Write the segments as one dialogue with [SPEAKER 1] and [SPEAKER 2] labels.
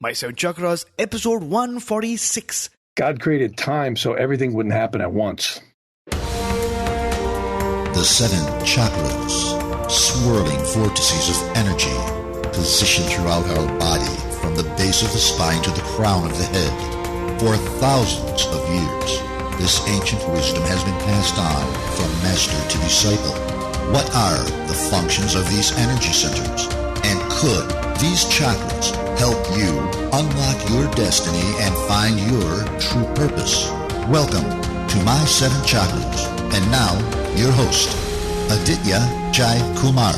[SPEAKER 1] My Seven Chakras, episode 146.
[SPEAKER 2] God created time so everything wouldn't happen at once.
[SPEAKER 3] The seven chakras, swirling vortices of energy, positioned throughout our body from the base of the spine to the crown of the head. For thousands of years, this ancient wisdom has been passed on from master to disciple. What are the functions of these energy centers? And could these chakras help you unlock your destiny and find your true purpose? Welcome to My Seven Chakras. And now, your host, Aditya Jai Kumar.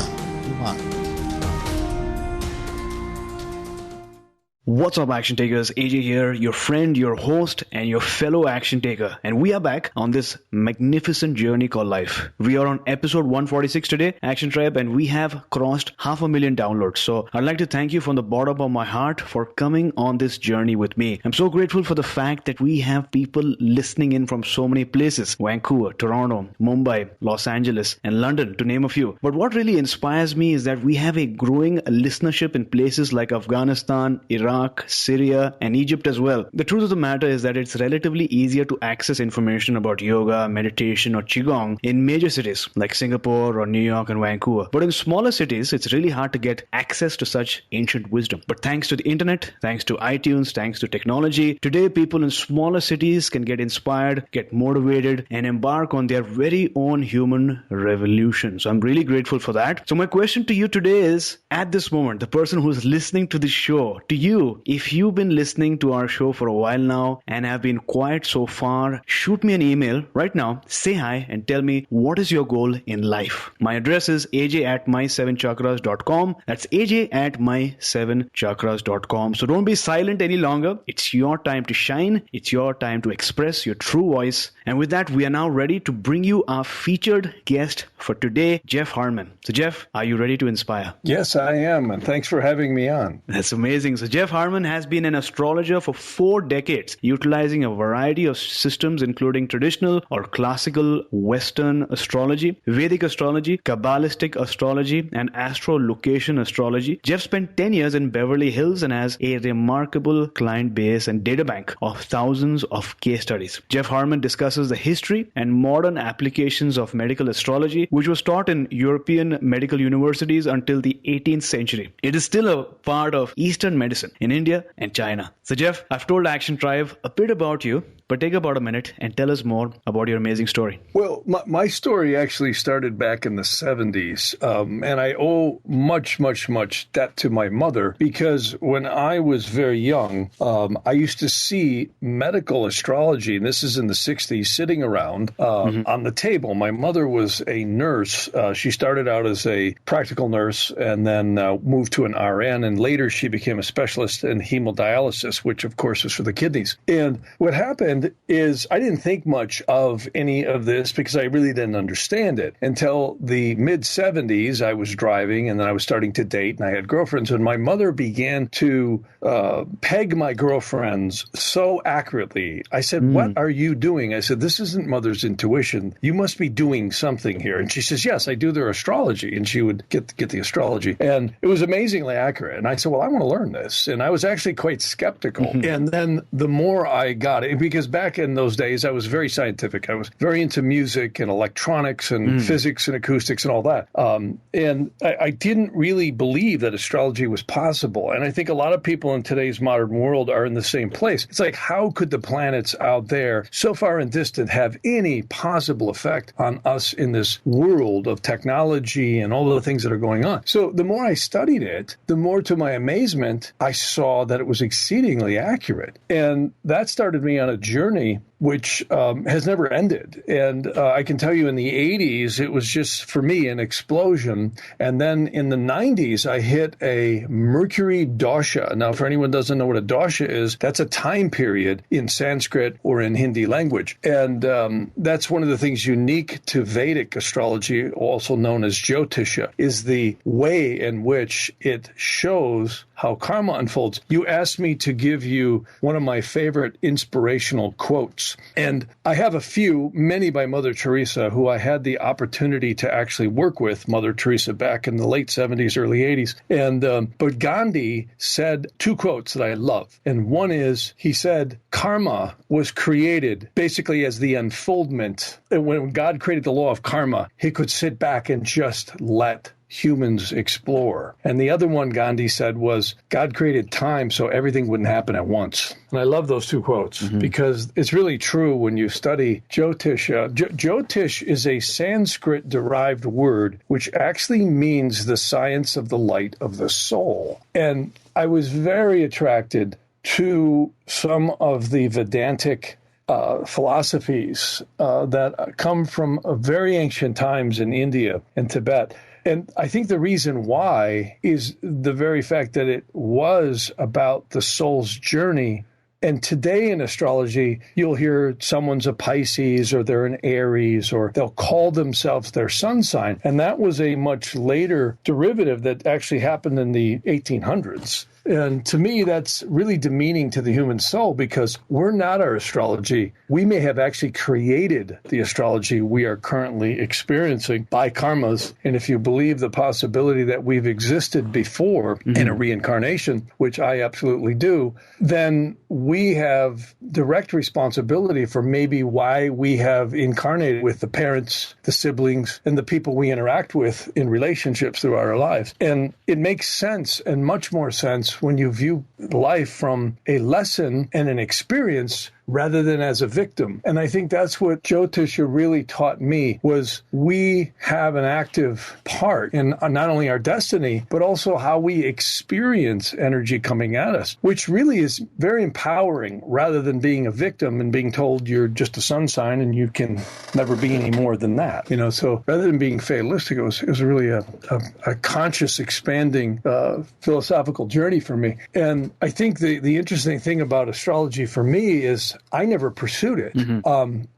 [SPEAKER 1] What's up, Action Takers? AJ here, your friend, your host, and your fellow Action Taker. And we are back on this magnificent journey called life. We are on episode 146 today, Action Tribe, and we have crossed 500,000 downloads. So I'd like to thank you from the bottom of my heart for coming on this journey with me. I'm so grateful for the fact that we have people listening in from so many places: Vancouver, Toronto, Mumbai, Los Angeles, and London, to name a few. But what really inspires me is that we have a growing listenership in places like Afghanistan, Iraq, Syria, and Egypt as well. The truth of the matter is that it's relatively easier to access information about yoga, meditation, or Qigong in major cities like Singapore or New York and Vancouver. But in smaller cities, it's really hard to get access to such ancient wisdom. But thanks to the internet, thanks to iTunes, thanks to technology, today people in smaller cities can get inspired, get motivated, and embark on their very own human revolution. So I'm really grateful for that. So my question to you today is, at this moment, the person who's listening to this show, to you, if you've been listening to our show for a while now and have been quiet so far, shoot me an email right now, say hi, and tell me what is your goal in life. My address is aj@my7chakras.com. That's aj@my7chakras.com. So don't be silent any longer. It's your time to shine. It's your time to express your true voice. And with that, we are now ready to bring you our featured guest for today, Jeff Harman. So Jeff, are you ready to inspire?
[SPEAKER 2] Yes, I am. And thanks for having me on.
[SPEAKER 1] That's amazing. So Jeff Harman has been an astrologer for 4 decades, utilizing a variety of systems including traditional or classical Western astrology, Vedic astrology, Kabbalistic astrology, and Astro-location Astrology. Jeff spent 10 years in Beverly Hills and has a remarkable client base and data bank of thousands of case studies. Jeff Harman discusses the history and modern applications of medical astrology, which was taught in European medical universities until the 18th century. It is still a part of Eastern medicine in India and China. So Jeff, I've told Action Tribe a bit about you, but take about a minute and tell us more about your amazing story.
[SPEAKER 2] Well, my story actually started back in the 70s, and I owe much debt to my mother, because when I was very young, I used to see medical astrology, and this is in the 60s, sitting around on the table. My mother was a nurse. She started out as a practical nurse and then moved to an RN, and later she became a specialist in hemodialysis, which of course is for the kidneys. And what happened is I didn't think much of any of this because I really didn't understand it until the mid-70s. I was driving and then I was starting to date and I had girlfriends, and my mother began to peg my girlfriends so accurately. I said, "What are you doing?" I said, "This isn't mother's intuition. You must be doing something here." And she says, "Yes, I do their astrology." And she would get the astrology. And it was amazingly accurate. And I said, "Well, I want to learn this." And I was actually quite skeptical. And then the more I got it, because back in those days, I was very scientific. I was very into music and electronics and physics and acoustics and all that. And I didn't really believe that astrology was possible. And I think a lot of people in today's modern world are in the same place. It's like, how could the planets out there, so far and distant, have any possible effect on us in this world of technology and all the things that are going on? So the more I studied it, the more, to my amazement, I saw that it was exceedingly accurate. And that started me on a journey which has never ended. And I can tell you in the 80s, it was just, for me, an explosion. And then in the 90s, I hit a Mercury dosha. Now, for anyone who doesn't know what a dosha is, that's a time period in Sanskrit or in Hindi language. And that's one of the things unique to Vedic astrology, also known as Jyotisha, is the way in which it shows how karma unfolds. You asked me to give you one of my favorite inspirational quotes quotes. And I have a few, many by Mother Teresa, who I had the opportunity to actually work with, Mother Teresa, back in the late 70s, early 80s. But Gandhi said two quotes that I love. And one is, he said, karma was created basically as the unfoldment. When God created the law of karma, he could sit back and just let humans explore. And the other one Gandhi said was, God created time so everything wouldn't happen at once. And I love those two quotes because it's really true when you study Jyotish. Jyotish is a Sanskrit-derived word which actually means the science of the light of the soul. And I was very attracted to some of the Vedantic philosophies that come from very ancient times in India and Tibet. And I think the reason why is the very fact that it was about the soul's journey. And today in astrology, you'll hear someone's a Pisces or they're an Aries or they'll call themselves their sun sign. And that was a much later derivative that actually happened in the 1800s. And to me, that's really demeaning to the human soul because we're not our astrology. We may have actually created the astrology we are currently experiencing by karmas. And if you believe the possibility that we've existed before in a reincarnation, which I absolutely do, then we have direct responsibility for maybe why we have incarnated with the parents, the siblings, and the people we interact with in relationships throughout our lives. And it makes sense and much more sense when you view life from a lesson and an experience rather than as a victim. And I think that's what Jyotisha really taught me was we have an active part in not only our destiny, but also how we experience energy coming at us, which really is very empowering rather than being a victim and being told you're just a sun sign and you can never be any more than that. You know, so rather than being fatalistic, it was really a conscious, expanding philosophical journey for me. And I think the interesting thing about astrology for me is I never pursued it.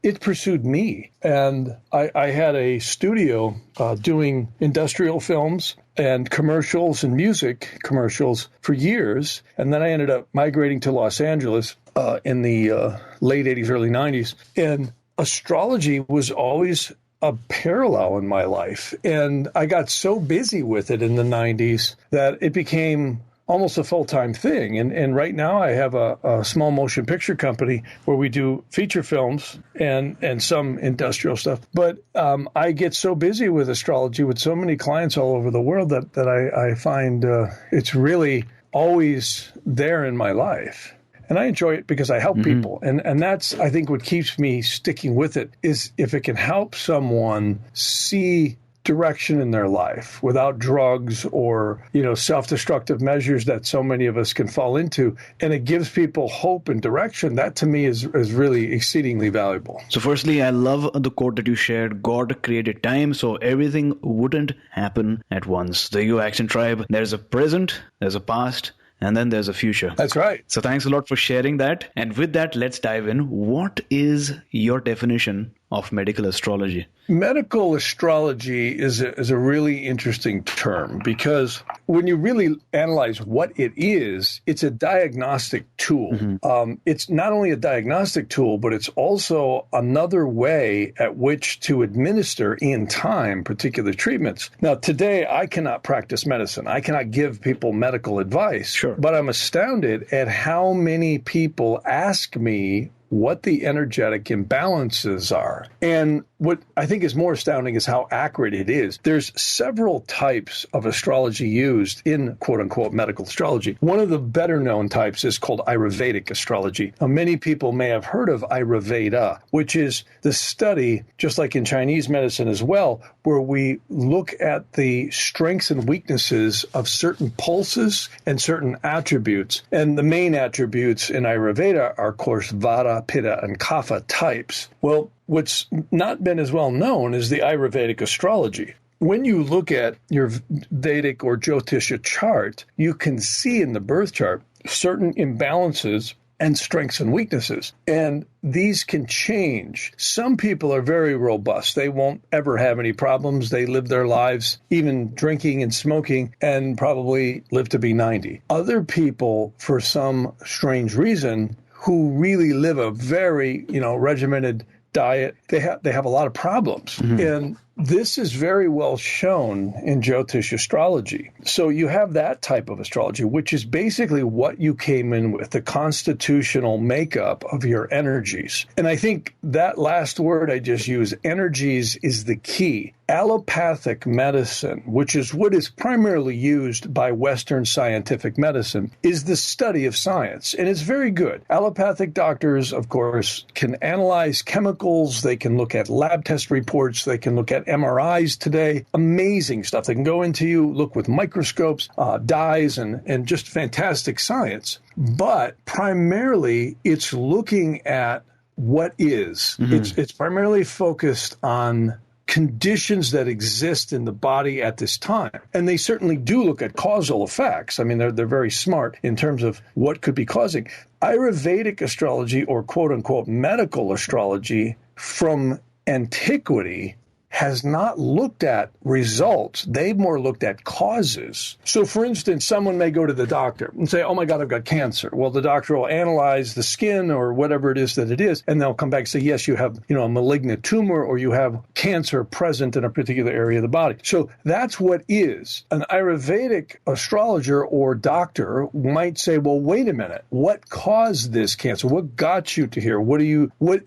[SPEAKER 2] It pursued me. And I had a studio doing industrial films and commercials and music commercials for years. And then I ended up migrating to Los Angeles in the late 80s, early 90s. And astrology was always a parallel in my life. And I got so busy with it in the 90s that it became almost a full-time thing. And right now I have a small motion picture company where we do feature films and some industrial stuff. But I get so busy with astrology with so many clients all over the world that I find it's really always there in my life. And I enjoy it because I help people. And that's, I think, what keeps me sticking with it is if it can help someone see direction in their life without drugs or, self-destructive measures that so many of us can fall into. And it gives people hope and direction. That to me is really exceedingly valuable.
[SPEAKER 1] So firstly, I love the quote that you shared. God created time so everything wouldn't happen at once. There you go, Action Tribe. There's a present, there's a past, and then there's a future.
[SPEAKER 2] That's right.
[SPEAKER 1] So thanks a lot for sharing that. And with that, let's dive in. What is your definition of medical astrology?
[SPEAKER 2] Medical astrology is a really interesting term because when you really analyze what it is, it's a diagnostic tool. It's not only a diagnostic tool, but it's also another way at which to administer in time particular treatments. Now, today, I cannot practice medicine. I cannot give people medical advice.
[SPEAKER 1] Sure.
[SPEAKER 2] But I'm astounded at how many people ask me what the energetic imbalances are. And what I think is more astounding is how accurate it is. There's several types of astrology used in quote-unquote medical astrology. One of the better known types is called Ayurvedic astrology. Now, many people may have heard of Ayurveda, which is the study, just like in Chinese medicine as well, where we look at the strengths and weaknesses of certain pulses and certain attributes. And the main attributes in Ayurveda are, of course, Vata, Pitta, and Kapha types. Well, what's not been as well known is the Ayurvedic astrology. When you look at your Vedic or Jyotisha chart, you can see in the birth chart certain imbalances and strengths and weaknesses. And these can change. Some people are very robust. They won't ever have any problems. They live their lives, even drinking and smoking, and probably live to be 90. Other people, for some strange reason, who really live a very, regimented diet, they have a lot of problems. And this is very well shown in Jyotish astrology. So you have that type of astrology, which is basically what you came in with, the constitutional makeup of your energies. And I think that last word I just used, energies, is the key. Allopathic medicine, which is what is primarily used by Western scientific medicine, is the study of science, and it's very good. Allopathic doctors, of course, can analyze chemicals, they can look at lab test reports, they can look at MRIs today, amazing stuff. They can go into you, look with microscopes, dyes, and just fantastic science. But primarily, it's looking at what is. It's primarily focused on conditions that exist in the body at this time. And they certainly do look at causal effects. I mean, they're very smart in terms of what could be causing. Ayurvedic astrology, or quote-unquote medical astrology, from antiquity has not looked at results. They've more looked at causes. So, for instance, someone may go to the doctor and say, oh my God, I've got cancer. Well, the doctor will analyze the skin or whatever it is that it is, and they'll come back and say, yes, you have, a malignant tumor, or you have cancer present in a particular area of the body. So that's what is. An Ayurvedic astrologer or doctor might say, well, wait a minute, what caused this cancer? What got you to here? What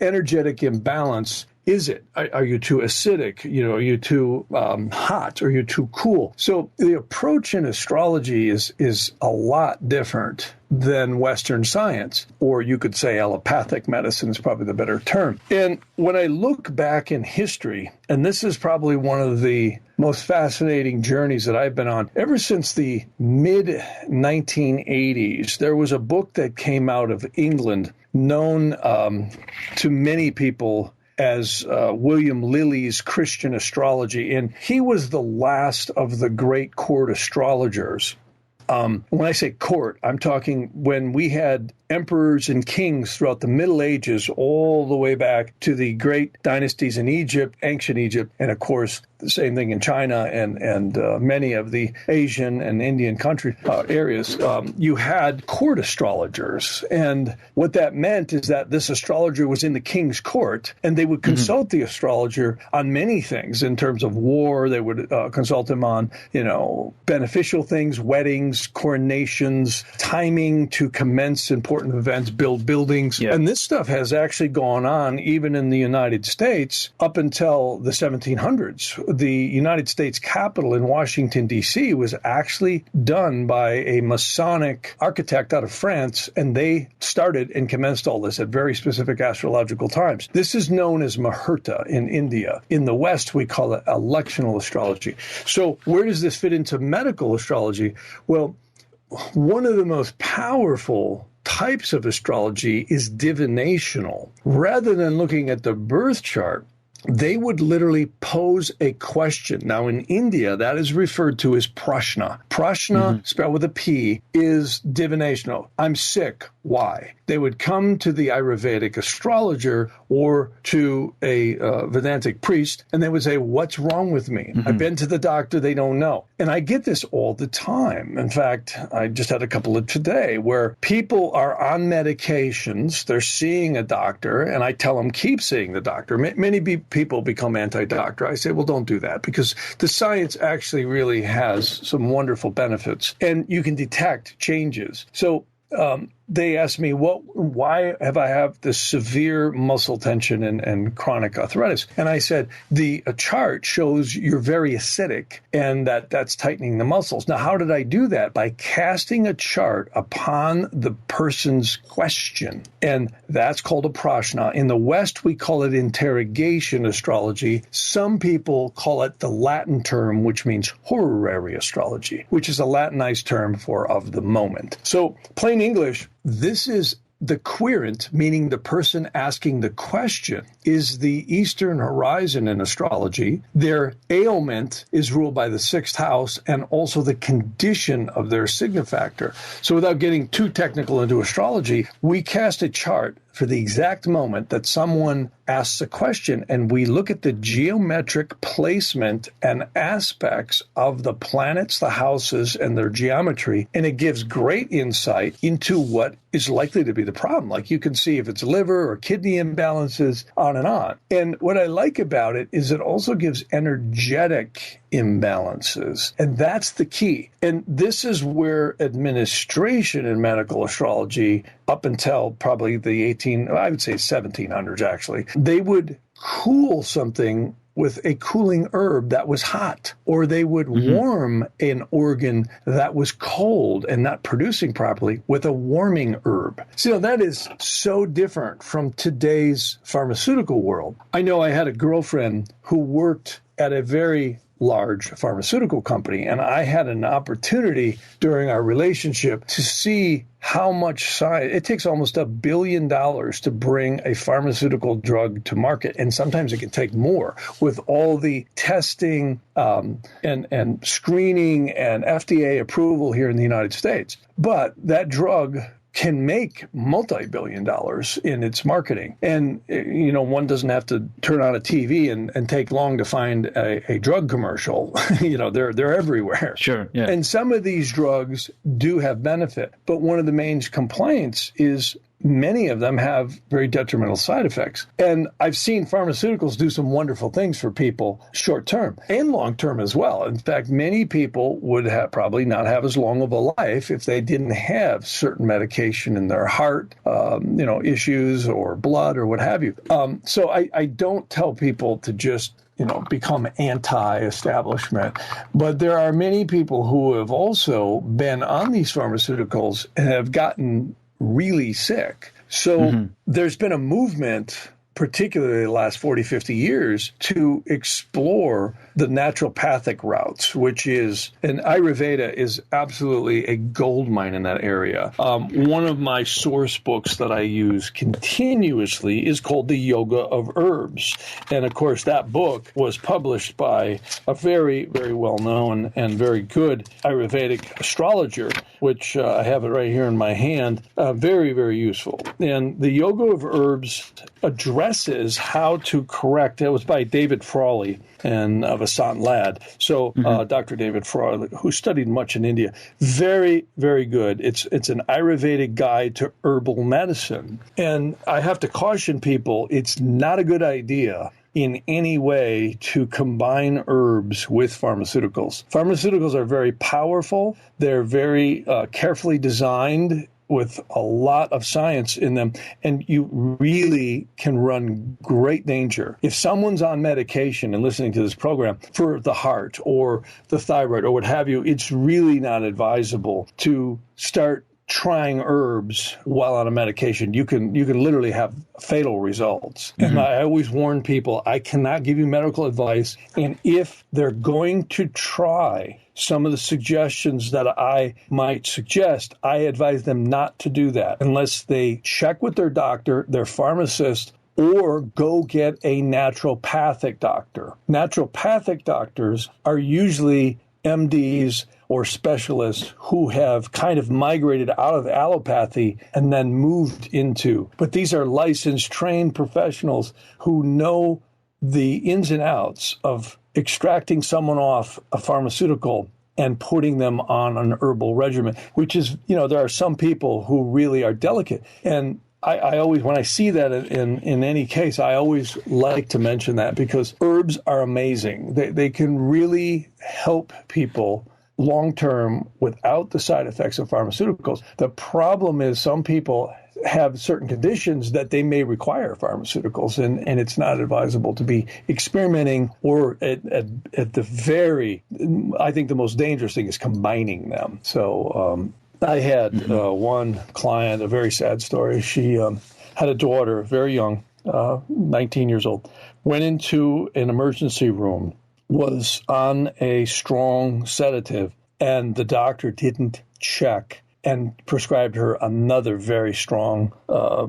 [SPEAKER 2] energetic imbalance is it? Are you too acidic? Are you too hot? Are you too cool? So the approach in astrology is a lot different than Western science, or you could say allopathic medicine is probably the better term. And when I look back in history, and this is probably one of the most fascinating journeys that I've been on, ever since the mid-1980s, there was a book that came out of England known to many people as William Lilly's Christian Astrology, and he was the last of the great court astrologers. When I say court, I'm talking when we had emperors and kings throughout the Middle Ages, all the way back to the great dynasties in Egypt, ancient Egypt, and of course the same thing in China and many of the Asian and Indian country areas. You had court astrologers, and what that meant is that this astrologer was in the king's court, and they would consult the astrologer on many things in terms of war. They would consult him on, beneficial things, weddings, coronations, timing to commence important events, build buildings. Yeah. And this stuff has actually gone on even in the United States up until the 1700s. The United States Capitol in Washington, D.C. was actually done by a Masonic architect out of France, and they started and commenced all this at very specific astrological times. This is known as Muhurta in India. In the West, we call it electional astrology. So where does this fit into medical astrology? Well, one of the most powerful types of astrology is divinational. Rather than looking at the birth chart, they would literally pose a question. Now, in India, that is referred to as prashna. Prashna, spelled with a P, is divinational. I'm sick. Why? They would come to the Ayurvedic astrologer or to a Vedantic priest, and they would say, what's wrong with me? I've been to the doctor. They don't know. And I get this all the time. In fact, I just had a couple of today where people are on medications. They're seeing a doctor, and I tell them, keep seeing the doctor. Many people become anti-doctor. I say, well, don't do that, because the science actually really has some wonderful benefits, and you can detect changes. So they asked me, why have I this severe muscle tension and chronic arthritis? And I said, the chart shows you're very acidic, and that's tightening the muscles. Now, how did I do that? By casting a chart upon the person's question. And that's called a prashna. In the West, we call it interrogation astrology. Some people call it the Latin term, which means horary astrology, which is a Latinized term for of the moment. So, plain English, this is the querent, meaning the person asking the question, is the Eastern horizon in astrology. Their ailment is ruled by the sixth house and also the condition of their signifactor. So without getting too technical into astrology, we cast a chart for the exact moment that someone asks a question, and we look at the geometric placement and aspects of the planets, the houses, and their geometry, and it gives great insight into what is likely to be the problem. Like you can see if it's liver or kidney imbalances, on and on. And what I like about it is it also gives energetic imbalances. And that's the key. And this is where administration in medical astrology, up until probably the 1700s actually, they would cool something with a cooling herb that was hot, or they would warm an organ that was cold and not producing properly with a warming herb. So that is so different from today's pharmaceutical world. I know I had a girlfriend who worked at a very large pharmaceutical company, and I had an opportunity during our relationship to see how much science. It takes almost $1 billion to bring a pharmaceutical drug to market, and sometimes it can take more with all the testing and screening and FDA approval here in the United States. But that drug can make multi-billion dollars in its marketing. And, you know, one doesn't have to turn on a TV and take long to find a drug commercial. You know, they're everywhere.
[SPEAKER 1] Sure, yeah.
[SPEAKER 2] And some of these drugs do have benefit. But one of the main complaints is many of them have very detrimental side effects. And I've seen pharmaceuticals do some wonderful things for people short term and long term as well. In fact, many people would have probably not have as long of a life if they didn't have certain medication in their heart, issues or blood or what have you. So I don't tell people to just become anti-establishment. But there are many people who have also been on these pharmaceuticals and have gotten really sick. So there's been a movement, particularly the last 40, 50 years, to explore the naturopathic routes, which is, and Ayurveda is absolutely a gold mine in that area. One of my source books that I use continuously is called The Yoga of Herbs. And of course, that book was published by a very, very well-known and very good Ayurvedic astrologer, which I have it right here in my hand. Very, very useful. And The Yoga of Herbs addresses how to correct. It was by David Frawley and Vasant Lad. So Dr. David Frawley, who studied much in India, very, very good. It's an Ayurvedic guide to herbal medicine. And I have to caution people, it's not a good idea in any way to combine herbs with pharmaceuticals. Pharmaceuticals are very powerful. They're very carefully designed with a lot of science in them, and you really can run great danger. If someone's on medication and listening to this program for the heart or the thyroid or what have you, it's really not advisable to start trying herbs while on a medication. You can literally have fatal results. And I always warn people, I cannot give you medical advice. And if they're going to try some of the suggestions that I might suggest, I advise them not to do that unless they check with their doctor, their pharmacist, or go get a naturopathic doctor. Naturopathic doctors are usually MDs or specialists who have kind of migrated out of allopathy and then moved into. But these are licensed, trained professionals who know the ins and outs of extracting someone off a pharmaceutical and putting them on an herbal regimen, which is, there are some people who really are delicate. And I always, when I see that in any case, I always like to mention that because herbs are amazing. They can really help people long-term without the side effects of pharmaceuticals. The problem is some people have certain conditions that they may require pharmaceuticals, and it's not advisable to be experimenting or at the very, I think the most dangerous thing is combining them. So I had one client, a very sad story. She had a daughter, very young, 19 years old, went into an emergency room, was on a strong sedative, and the doctor didn't check and prescribed her another very strong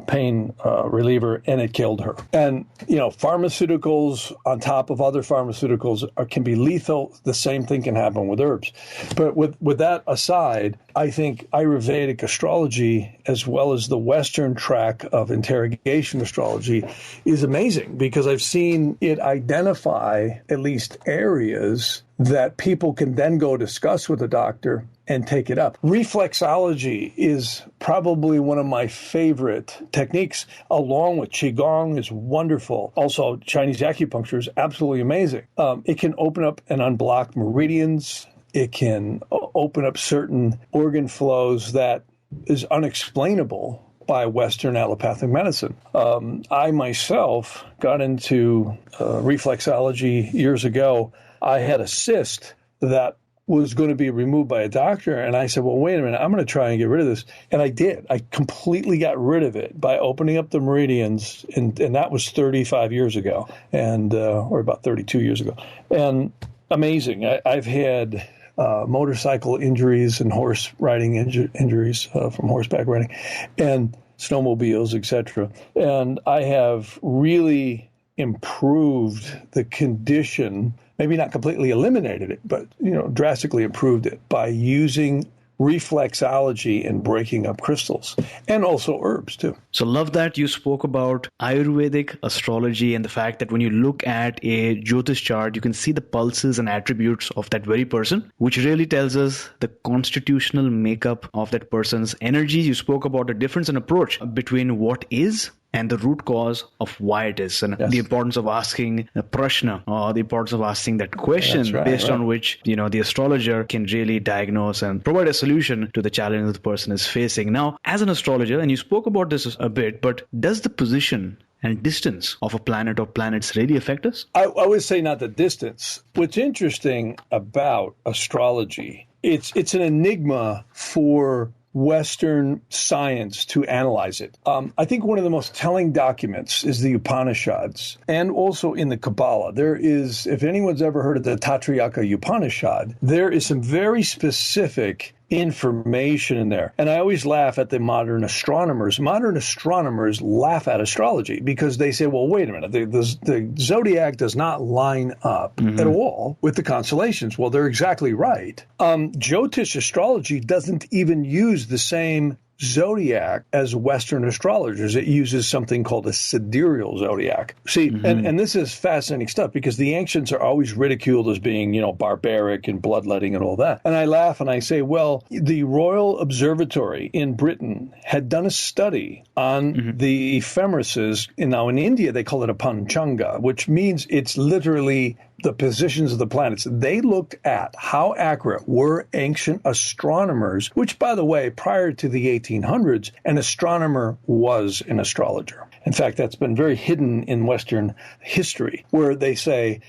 [SPEAKER 2] pain reliever, and it killed her. And, pharmaceuticals on top of other pharmaceuticals can be lethal. The same thing can happen with herbs. But with that aside, I think Ayurvedic astrology, as well as the Western track of interrogation astrology, is amazing because I've seen it identify at least areas that people can then go discuss with a doctor and take it up. Reflexology is probably one of my favorite techniques, along with Qigong is wonderful. Also, Chinese acupuncture is absolutely amazing. It can open up and unblock meridians. It can open up certain organ flows that is unexplainable by Western allopathic medicine. I myself got into reflexology years ago. I had a cyst that was going to be removed by a doctor, and I said, well, wait a minute, I'm going to try and get rid of this. And I did. I completely got rid of it by opening up the meridians, and that was 35 years ago, or about 32 years ago. And amazing. I've had motorcycle injuries and horse riding injuries from horseback riding and snowmobiles, etc. And I have really improved the condition, maybe not completely eliminated it, but drastically improved it by using reflexology and breaking up crystals, and also herbs too.
[SPEAKER 1] So love that you spoke about Ayurvedic astrology and the fact that when you look at a Jyotish chart, you can see the pulses and attributes of that very person, which really tells us the constitutional makeup of that person's energy. You spoke about the difference in approach between what is and the root cause of why it is, and the importance of asking a prashna, or the importance of asking that question based on which, the astrologer can really diagnose and provide a solution to the challenge that the person is facing. Now, as an astrologer, and you spoke about this a bit, but does the position and distance of a planet or planets really affect us?
[SPEAKER 2] I would say not the distance. What's interesting about astrology, it's an enigma for Western science to analyze it. I think one of the most telling documents is the Upanishads, and also in the Kabbalah. There is, if anyone's ever heard of the Tatrayaka Upanishad, there is some very specific information in there. And I always laugh at the modern astronomers. Modern astronomers laugh at astrology because they say, well, wait a minute, the zodiac does not line up at all with the constellations. Well, they're exactly right. Jyotish astrology doesn't even use the same zodiac as Western astrologers. It uses something called a sidereal zodiac. See, and this is fascinating stuff because the ancients are always ridiculed as being, barbaric and bloodletting and all that. And I laugh and I say, well, the Royal Observatory in Britain had done a study on the ephemeruses. Now in India, they call it a panchanga, which means it's literally the positions of the planets. They looked at how accurate were ancient astronomers, which, by the way, prior to the 1800s, an astronomer was an astrologer. In fact, that's been very hidden in Western history, where they say,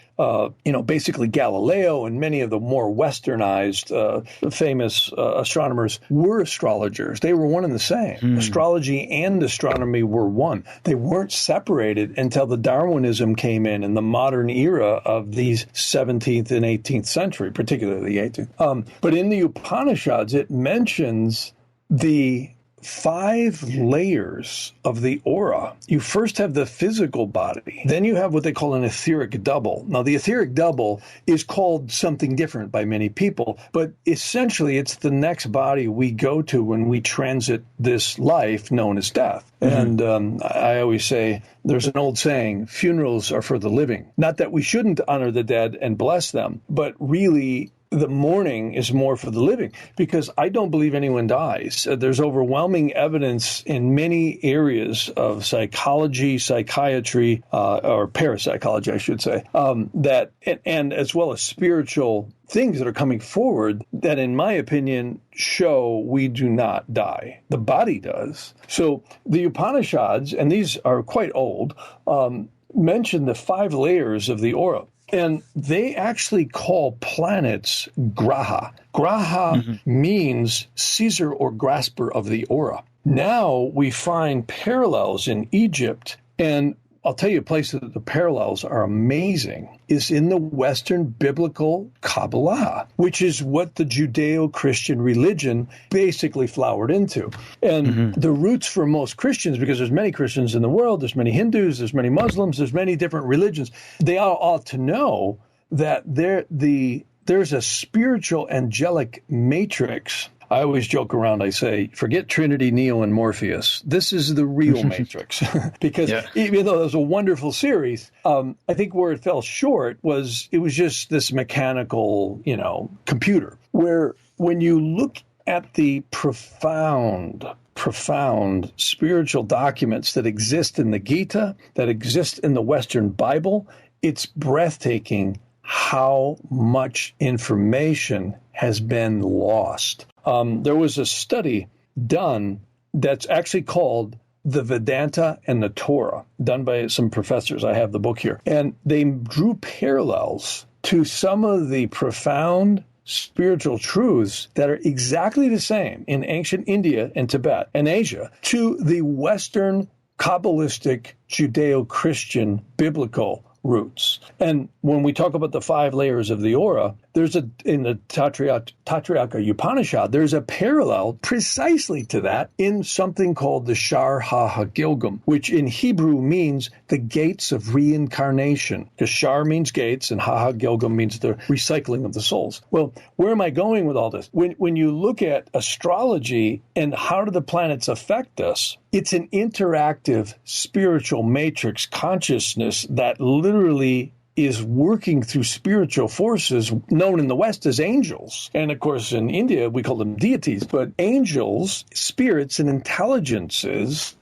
[SPEAKER 2] basically Galileo and many of the more westernized, famous astronomers were astrologers. They were one and the same. Astrology and astronomy were one. They weren't separated until the Darwinism came in the modern era of the 17th and 18th century, particularly the 18th. But in the Upanishads, it mentions the 5 layers of the aura. You first have the physical body. Then you have what they call an etheric double. Now, the etheric double is called something different by many people, but essentially it's the next body we go to when we transit this life known as death. And I always say, there's an old saying, funerals are for the living. Not that we shouldn't honor the dead and bless them, but really the mourning is more for the living, because I don't believe anyone dies. There's overwhelming evidence in many areas of psychology, psychiatry, or parapsychology, I should say, that, and as well as spiritual things that are coming forward that, in my opinion, show we do not die. The body does. So the Upanishads, and these are quite old, mention the 5 layers of the aura. And they actually call planets graha. Graha means seizer or grasper of the aura. Now we find parallels in Egypt, and I'll tell you a place that the parallels are amazing is in the Western biblical Kabbalah, which is what the Judeo-Christian religion basically flowered into. And the roots for most Christians, because there's many Christians in the world, there's many Hindus, there's many Muslims, there's many different religions, they all ought to know that there's a spiritual angelic matrix. I always joke around. I say, forget Trinity, Neo, and Morpheus. This is the real Matrix. Because even though it was a wonderful series, I think where it fell short was it was just this mechanical, computer. Where when you look at the profound spiritual documents that exist in the Gita, that exist in the Western Bible, it's breathtaking how much information has been lost. There was a study done that's actually called The Vedanta and the Torah, done by some professors. I have the book here. And they drew parallels to some of the profound spiritual truths that are exactly the same in ancient India and Tibet and Asia to the Western Kabbalistic Judeo-Christian biblical roots. And when we talk about the 5 layers of the aura, in the Tatrayaka Upanishad, there's a parallel precisely to that in something called the Shar HaGilgam, which in Hebrew means the gates of reincarnation. Because Shar means gates and HaGilgam means the recycling of the souls. Well, where am I going with all this? When you look at astrology and how do the planets affect us, it's an interactive spiritual matrix consciousness that literally is working through spiritual forces known in the West as angels. And of course, in India, we call them deities. But angels, spirits, and intelligences,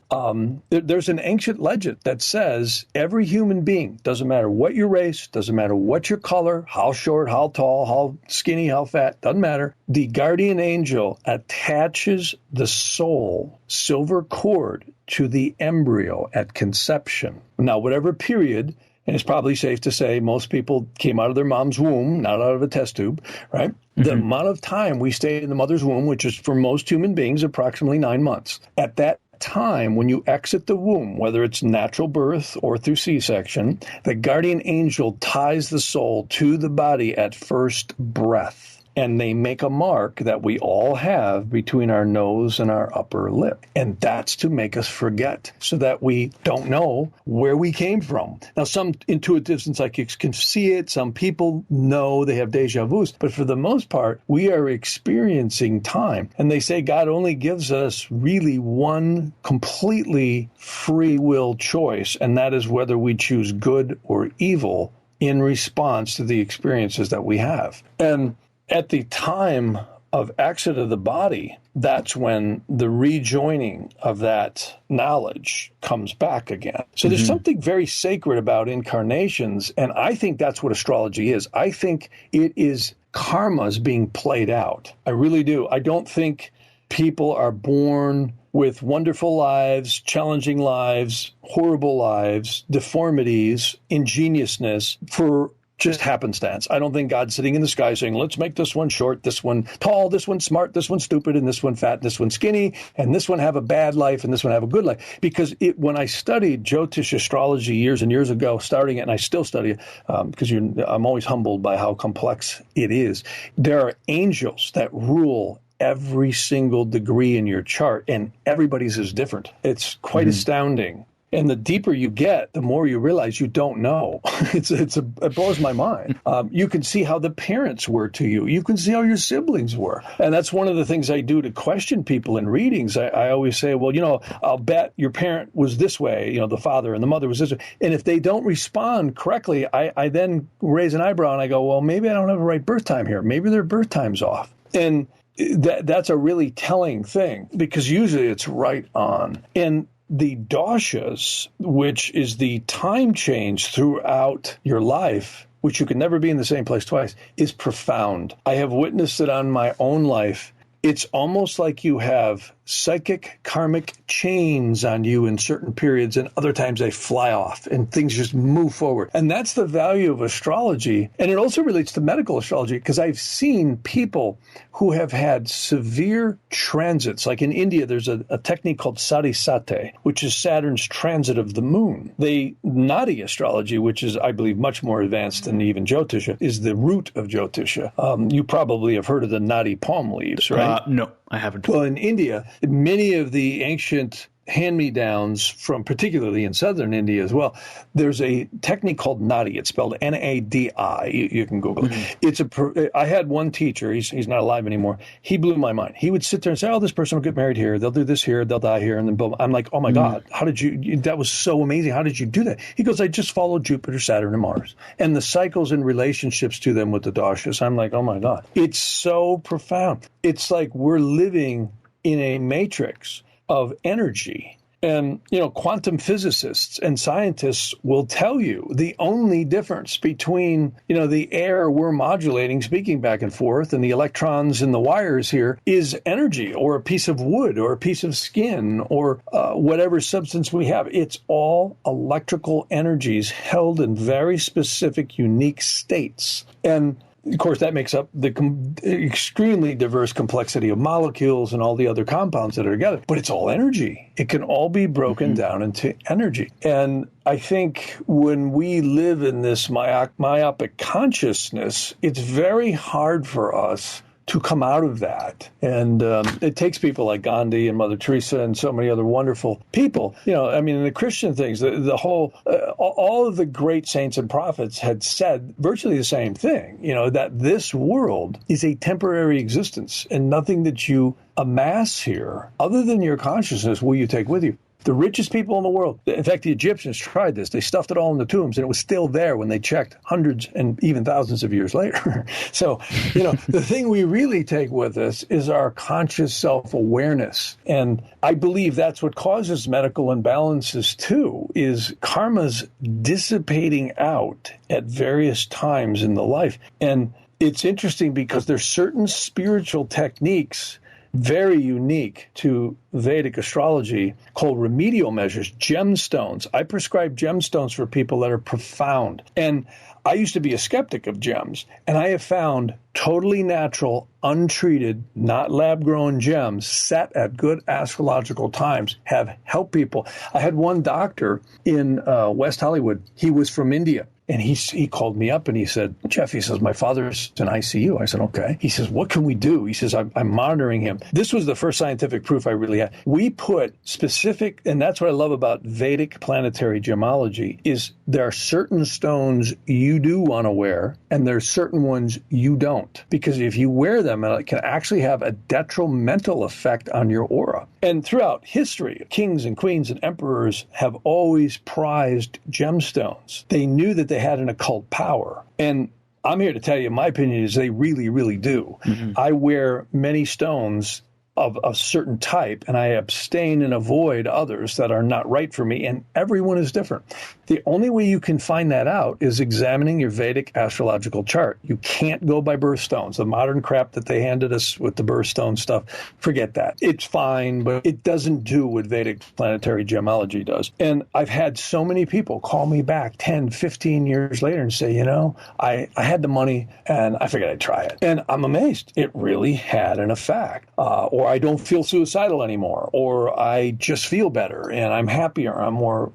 [SPEAKER 2] there's an ancient legend that says every human being, doesn't matter what your race, doesn't matter what your color, how short, how tall, how skinny, how fat, doesn't matter. The guardian angel attaches the soul, silver cord, to the embryo at conception. Now, whatever period, and it's probably safe to say most people came out of their mom's womb, not out of a test tube, right? The amount of time we stay in the mother's womb, which is for most human beings approximately 9 months. At that time, when you exit the womb, whether it's natural birth or through C-section, the guardian angel ties the soul to the body at first breath. And they make a mark that we all have between our nose and our upper lip. And that's to make us forget so that we don't know where we came from. Now, some intuitives and psychics can see it. Some people know they have deja vus. But for the most part, we are experiencing time. And they say God only gives us really one completely free will choice. And that is whether we choose good or evil in response to the experiences that we have. And at the time of exit of the body, that's when the rejoining of that knowledge comes back again. So there's something very sacred about incarnations, and I think that's what astrology is. I think it is karmas being played out. I really do. I don't think people are born with wonderful lives, challenging lives, horrible lives, deformities, ingeniousness for just happenstance. I don't think God's sitting in the sky saying, let's make this one short, this one tall, this one smart, this one stupid, and this one fat, and this one skinny, and this one have a bad life, and this one have a good life. Because when I studied Jyotish astrology years and years ago, starting it, and I still study it, because I'm always humbled by how complex it is. There are angels that rule every single degree in your chart, and everybody's is different. It's quite astounding. And the deeper you get, the more you realize you don't know. It blows my mind. You can see how the parents were to you. You can see how your siblings were. And that's one of the things I do to question people in readings. I always say, well, I'll bet your parent was this way, the father and the mother was this way. And if they don't respond correctly, I then raise an eyebrow and I go, well, maybe I don't have the right birth time here. Maybe their birth time's off. And that's a really telling thing because usually it's right on. And the doshas, which is the time change throughout your life, which you can never be in the same place twice, is profound. I have witnessed it on my own life it's almost like you have psychic karmic chains on you in certain periods, and other times they fly off and things just move forward. And that's the value of astrology. And it also relates to medical astrology, because I've seen people who have had severe transits. Like in India, there's a technique called Sarisate, which is Saturn's transit of the moon. Nadi astrology, which is, I believe, much more advanced than even Jyotisha, is the root of Jyotisha. You probably have heard of the Nadi palm leaves, right?
[SPEAKER 1] No, I haven't.
[SPEAKER 2] Well, in India, many of the ancient hand-me-downs from particularly in southern India as well, there's a technique called Nadi. It's spelled Nadi. You can Google it. I had one teacher, he's not alive anymore. He blew my mind. He would sit there and say, oh, this person will get married here. They'll do this here. They'll die here. And then boom. I'm like, oh my God, how did that was so amazing. How did you do that? He goes, I just followed Jupiter, Saturn, and Mars and the cycles and relationships to them with the dashas. I'm like, oh my God. It's so profound. It's like we're living in a matrix of energy. And, quantum physicists and scientists will tell you the only difference between, the air we're modulating, speaking back and forth, and the electrons in the wires here is energy, or a piece of wood, or a piece of skin, or whatever substance we have. It's all electrical energies held in very specific, unique states. And of course, that makes up the extremely diverse complexity of molecules and all the other compounds that are together. But it's all energy. It can all be broken down into energy. And I think when we live in this myopic consciousness, it's very hard for us to come out of that. And it takes people like Gandhi and Mother Teresa and so many other wonderful people. In the Christian things, the whole, all of the great saints and prophets had said virtually the same thing, that this world is a temporary existence and nothing that you amass here, other than your consciousness, will you take with you. The richest people in the world. In fact, the Egyptians tried this. They stuffed it all in the tombs, and it was still there when they checked hundreds and even thousands of years later. So, the thing we really take with us is our conscious self-awareness. And I believe that's what causes medical imbalances, too, is karma's dissipating out at various times in the life. And it's interesting because there's certain spiritual techniques very unique to Vedic astrology called remedial measures, gemstones. I prescribe gemstones for people that are profound. And I used to be a skeptic of gems, and I have found totally natural, untreated, not lab-grown gems set at good astrological times have helped people. I had one doctor in West Hollywood. He was from India. And he called me up and he said, Jeff, he says, my father's in ICU. I said, okay. He says, what can we do? He says, I'm monitoring him. This was the first scientific proof I really had. We put specific, and that's what I love about Vedic planetary gemology, is there are certain stones you do want to wear and there's certain ones you don't. Because if you wear them, it can actually have a detrimental effect on your aura. And throughout history, kings and queens and emperors have always prized gemstones. They knew that they had an occult power. And I'm here to tell you, my opinion is they really, really do. I wear many stones of a certain type, and I abstain and avoid others that are not right for me, and everyone is different. The only way you can find that out is examining your Vedic astrological chart. You can't go by birthstones. The modern crap that they handed us with the birthstone stuff, forget that. It's fine, but it doesn't do what Vedic planetary gemology does. And I've had so many people call me back 10, 15 years later and say, I had the money and I figured I'd try it. And I'm amazed. It really had an effect. Or I don't feel suicidal anymore, or I just feel better and I'm happier, I'm more,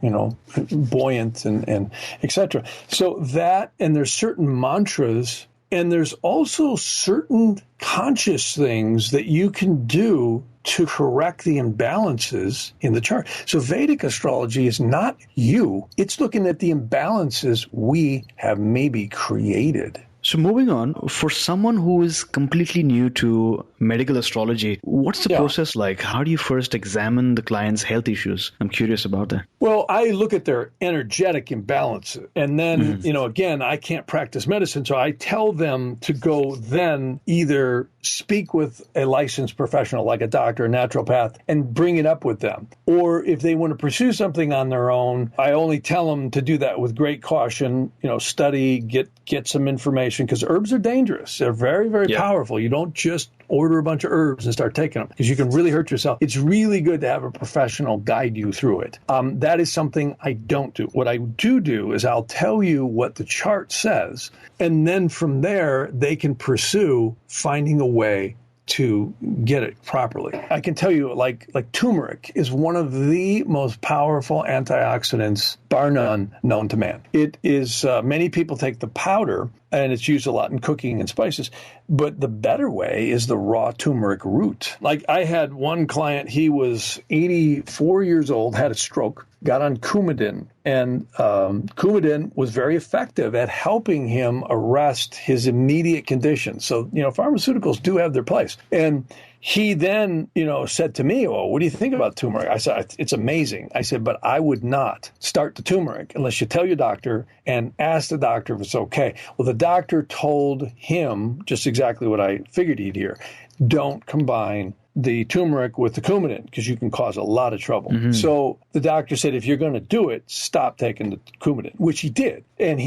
[SPEAKER 2] buoyant and etc. So that, and there's certain mantras, and there's also certain conscious things that you can do to correct the imbalances in the chart. So Vedic astrology is not you, it's looking at the imbalances we have maybe created.
[SPEAKER 1] So moving on, for someone who is completely new to medical astrology, what's the process like? How do you first examine the client's health issues? I'm curious about that.
[SPEAKER 2] Well, I look at their energetic imbalances. And then, again, I can't practice medicine. So I tell them to go then either speak with a licensed professional like a doctor, a naturopath, and bring it up with them. Or if they want to pursue something on their own, I only tell them to do that with great caution, study, get some information, because herbs are dangerous. They're very, very powerful. You don't just order a bunch of herbs and start taking them because you can really hurt yourself. It's really good to have a professional guide you through it. That is something I don't do. What I do is I'll tell you what the chart says, and then from there, they can pursue finding a way to get it properly. I can tell you, like turmeric is one of the most powerful antioxidants, bar none, known to man. It is, many people take the powder, and it's used a lot in cooking and spices, but the better way is the raw turmeric root. Like I had one client, he was 84 years old, had a stroke, got on Coumadin, and Coumadin was very effective at helping him arrest his immediate condition. So, pharmaceuticals do have their place. And he then, said to me, well, what do you think about turmeric? I said, it's amazing. I said, but I would not start the turmeric unless you tell your doctor and ask the doctor if it's okay. Well, the doctor told him just exactly what I figured he'd hear. Don't combine the turmeric with the Coumadin because you can cause a lot of trouble. Mm-hmm. So the doctor said, if you're going to do it, stop taking the Coumadin, which he did. And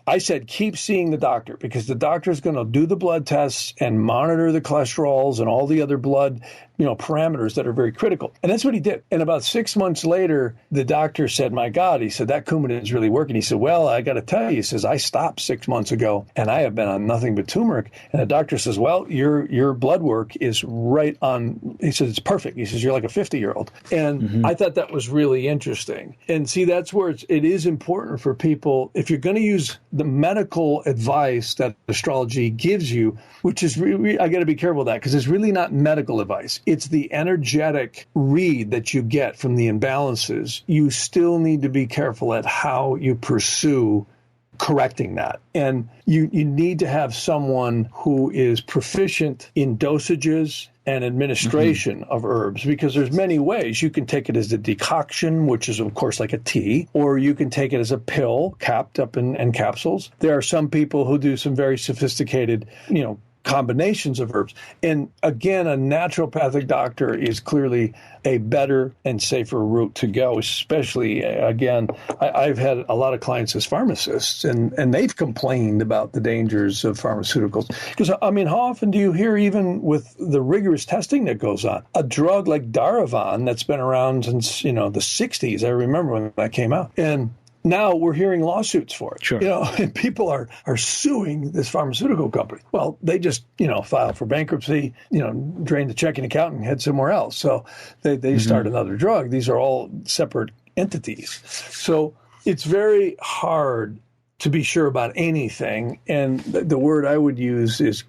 [SPEAKER 2] I said, keep seeing the doctor because the doctor is going to do the blood tests and monitor the cholesterols and all the other blood, parameters that are very critical. And that's what he did. And about 6 months later, the doctor said, my God, he said, that Coumadin is really working. He said, well, I got to tell you, he says, I stopped 6 months ago and I have been on nothing but turmeric. And the doctor says, well, your blood work is right on. He says, it's perfect. He says, you're like a 50-year-old. And I thought that was really interesting. And see, that's where it is important for people, if you're going to use the medical advice that astrology gives you, which is really, I got to be careful of that because it's really not medical advice. It's the energetic read that you get from the imbalances. You still need to be careful at how you pursue correcting that. And you need to have someone who is proficient in dosages and administration of herbs, because there's many ways. You can take it as a decoction, which is, of course, like a tea, or you can take it as a pill capped up in capsules. There are some people who do some very sophisticated, combinations of herbs. And again, a naturopathic doctor is clearly a better and safer route to go, especially, again, I've had a lot of clients as pharmacists, and they've complained about the dangers of pharmaceuticals. Because, how often do you hear, even with the rigorous testing that goes on, a drug like Daravan that's been around since, the 60s, I remember when that came out, and now we're hearing lawsuits for it.
[SPEAKER 1] Sure.
[SPEAKER 2] And people are suing this pharmaceutical company. Well, they just, file for bankruptcy, drain the checking account and head somewhere else. So they start another drug. These are all separate entities. So it's very hard to be sure about anything. And the word I would use is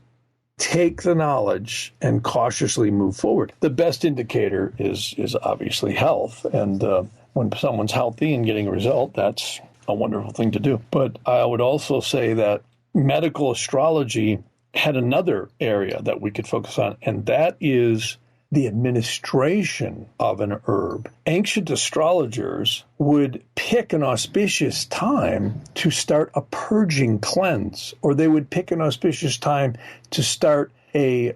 [SPEAKER 2] take the knowledge and cautiously move forward. The best indicator is obviously health. And when someone's healthy and getting a result, that's a wonderful thing to do. But I would also say that medical astrology had another area that we could focus on, and that is the administration of an herb. Ancient astrologers would pick an auspicious time to start a purging cleanse, or they would pick an auspicious time to start a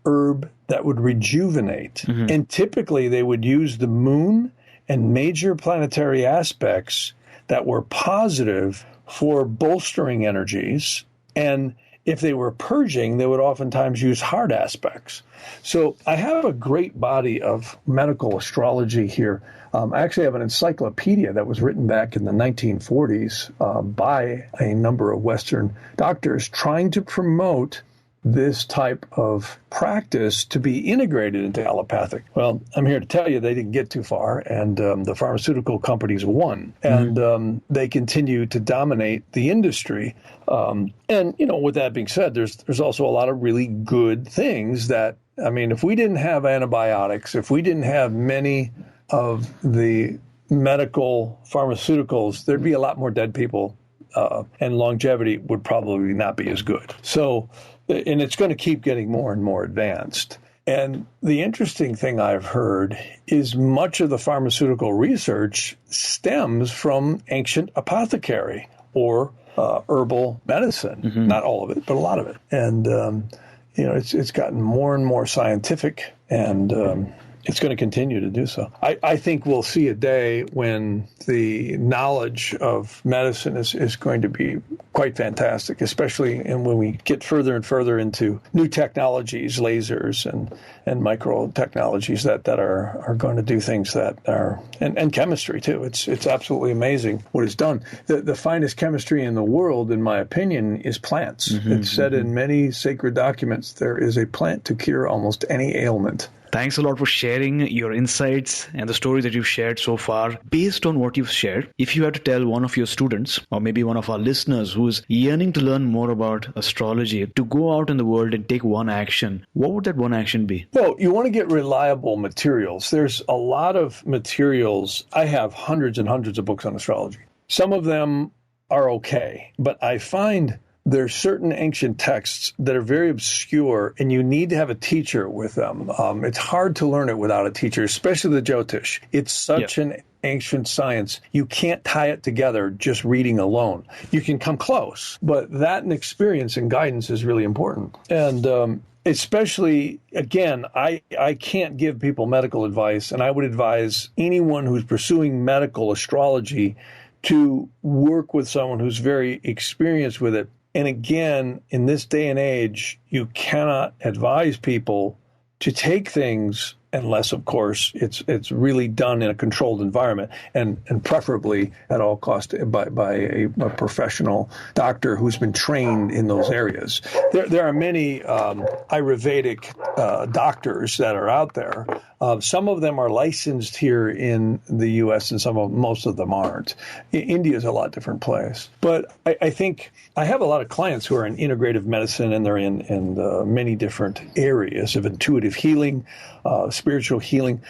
[SPEAKER 2] herb that would rejuvenate. And typically they would use the moon and major planetary aspects that were positive for bolstering energies. And if they were purging, they would oftentimes use hard aspects. So I have a great body of medical astrology here. I actually have an encyclopedia that was written back in the 1940s by a number of Western doctors trying to promote this type of practice to be integrated into allopathic. Well, I'm here to tell you they didn't get too far, and the pharmaceutical companies won, and they continue to dominate the industry. And, with that being said, there's also a lot of really good things that, if we didn't have antibiotics, if we didn't have many of the medical pharmaceuticals, there'd be a lot more dead people, and longevity would probably not be as good. So, and it's going to keep getting more and more advanced. And the interesting thing I've heard is much of the pharmaceutical research stems from ancient apothecary or herbal medicine. Not all of it, but a lot of it. And, it's gotten more and more scientific. And It's going to continue to do so. I think we'll see a day when the knowledge of medicine is going to be quite fantastic, especially when we get further and further into new technologies, lasers and micro technologies that are going to do things that are, and chemistry too. It's absolutely amazing what is done. The finest chemistry in the world, in my opinion, is plants. It's said in many sacred documents, there is a plant to cure almost any ailment.
[SPEAKER 1] Thanks a lot for sharing your insights and the stories that you've shared so far. Based on what you've shared, if you had to tell one of your students or maybe one of our listeners who's yearning to learn more about astrology to go out in the world and take one action, what would that one action be?
[SPEAKER 2] Well, you want to get reliable materials. There's a lot of materials. I have hundreds and hundreds of books on astrology. Some of them are okay, but I find there's certain ancient texts that are very obscure, and you need to have a teacher with them. It's hard to learn it without a teacher, especially the Jyotish. It's such an ancient science. You can't tie it together just reading alone. You can come close, but that and experience and guidance is really important. And especially, again, I can't give people medical advice, and I would advise anyone who's pursuing medical astrology to work with someone who's very experienced with it. And again, in this day and age, you cannot advise people to take things unless, of course, it's really done in a controlled environment and preferably at all costs by a professional doctor who's been trained in those areas. There are many Ayurvedic doctors that are out there. Some of them are licensed here in the U.S. and most of them aren't. India is a lot different place. But I think I have a lot of clients who are in integrative medicine, and they're in many different areas of intuitive healing, spiritual healing.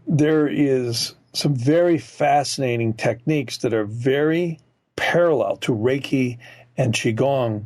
[SPEAKER 2] There is some very fascinating techniques that are very parallel to Reiki and Qigong.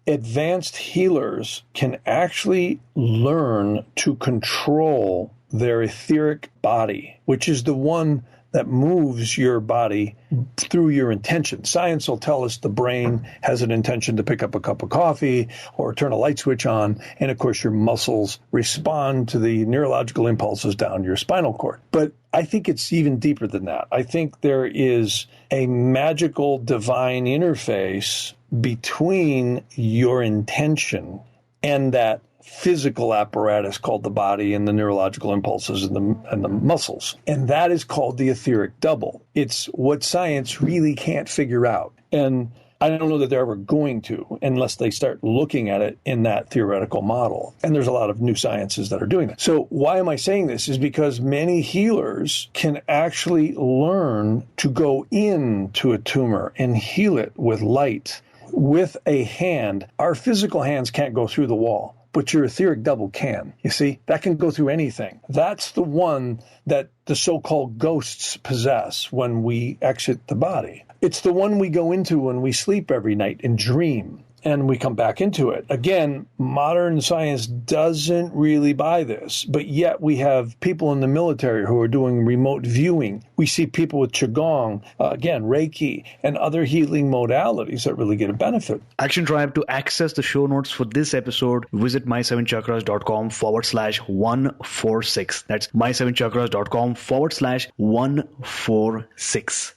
[SPEAKER 2] Advanced healers can actually learn to control their etheric body, which is the one that moves your body through your intention. Science will tell us the brain has an intention to pick up a cup of coffee or turn a light switch on, and of course your muscles respond to the neurological impulses down your spinal cord. But I think it's even deeper than that. I think there is a magical divine interface between your intention and that physical apparatus called the body and the neurological impulses and the muscles. And that is called the etheric double. It's what science really can't figure out. And I don't know that they're ever going to unless they start looking at it in that theoretical model. And there's a lot of new sciences that are doing that. So why am I saying this? Is because many healers can actually learn to go into a tumor and heal it with light, with a hand. Our physical hands can't go through the wall, but your etheric double can. You see, that can go through anything. That's the one that the so-called ghosts possess when we exit the body. It's the one we go into when we sleep every night and dream, and we come back into it. Again, modern science doesn't really buy this, but yet we have people in the military who are doing remote viewing. We see people with Qigong, again, Reiki, and other healing modalities that really get a benefit.
[SPEAKER 1] Action Tribe, to access the show notes for this episode, visit my7chakras.com/146. That's my7chakras.com/146.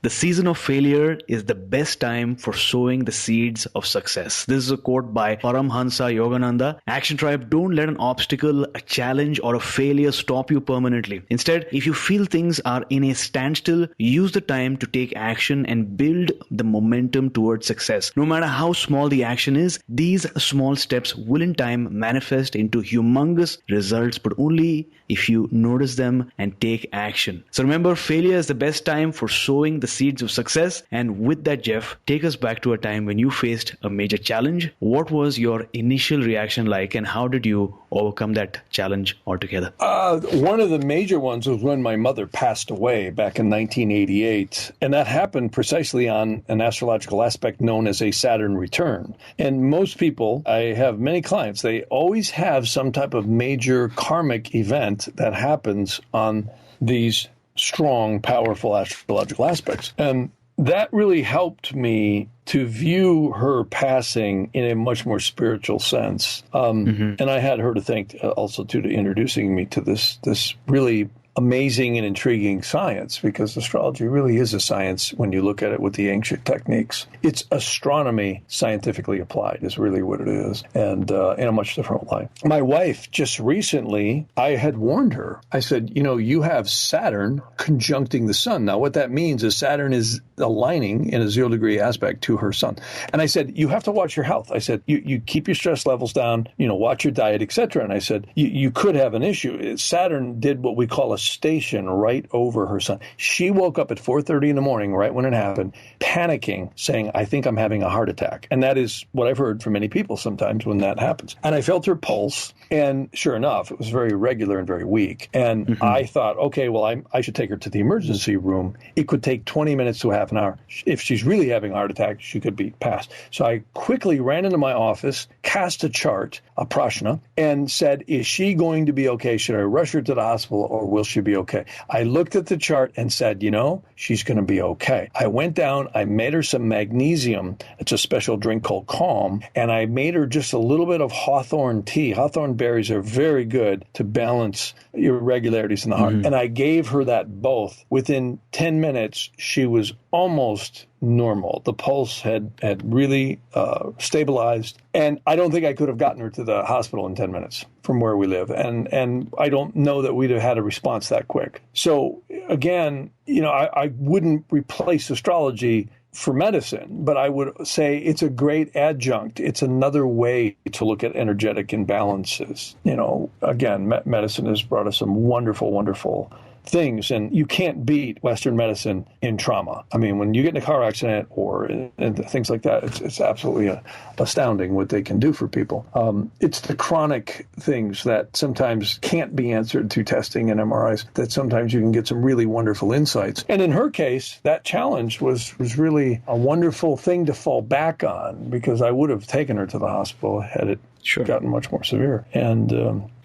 [SPEAKER 1] The season of failure is the best time for sowing the seeds of success. This is a quote by Paramhansa Yogananda. Action Tribe, don't let an obstacle, a challenge, or a failure stop you permanently. Instead, if you feel things are in a standstill, use the time to take action and build the momentum towards success. No matter how small the action is, these small steps will in time manifest into humongous results, but only if you notice them and take action. So remember, failure is the best time for sowing the seeds of success. And with that, Jeff, take us back to a time when you faced a major challenge. What was your initial reaction like, and how did you overcome that challenge altogether?
[SPEAKER 2] One of the major ones was when my mother passed away back in 1988. And that happened precisely on an astrological aspect known as a Saturn return. And most people, I have many clients, they always have some type of major karmic event that happens on these strong, powerful astrological aspects. And that really helped me to view her passing in a much more spiritual sense. And I had her to thank also to introducing me to this really amazing and intriguing science, because astrology really is a science when you look at it with the ancient techniques. It's astronomy scientifically applied is really what it is, and in a much different light. My wife just recently, I had warned her. I said, you have Saturn conjuncting the sun. Now, what that means is Saturn is aligning in a 0-degree aspect to her sun. And I said, you have to watch your health. I said, you keep your stress levels down, watch your diet, etc. And I said, you could have an issue. Saturn did what we call a station right over her sun. She woke up at 4:30 in the morning, right when it happened, panicking, saying, I think I'm having a heart attack. And that is what I've heard from many people sometimes when that happens. And I felt her pulse, and sure enough, it was very regular and very weak. And I thought, okay, well, I should take her to the emergency room. It could take 20 minutes to half an hour. If she's really having a heart attack, she could be passed. So I quickly ran into my office, cast a chart, a prashna, and said, is she going to be okay? Should I rush her to the hospital, or will she be okay? I looked at the chart and said, she's going to be okay. I went down, I made her some magnesium. It's a special drink called Calm. And I made her just a little bit of hawthorn tea. Hawthorn berries are very good to balance irregularities in the heart. And I gave her that both. Within 10 minutes, she was almost normal. The pulse had really stabilized. And I don't think I could have gotten her to the hospital in 10 minutes from where we live. And I don't know that we'd have had a response that quick. So again, I wouldn't replace astrology for medicine, but I would say it's a great adjunct. It's another way to look at energetic imbalances. Again, medicine has brought us some wonderful, wonderful things, and you can't beat Western medicine in trauma. I mean, when you get in a car accident or things like that, it's absolutely astounding what they can do for people. It's the chronic things that sometimes can't be answered through testing and MRIs that sometimes you can get some really wonderful insights. And in her case, that challenge was really a wonderful thing to fall back on, because I would have taken her to the hospital had it gotten much more severe. And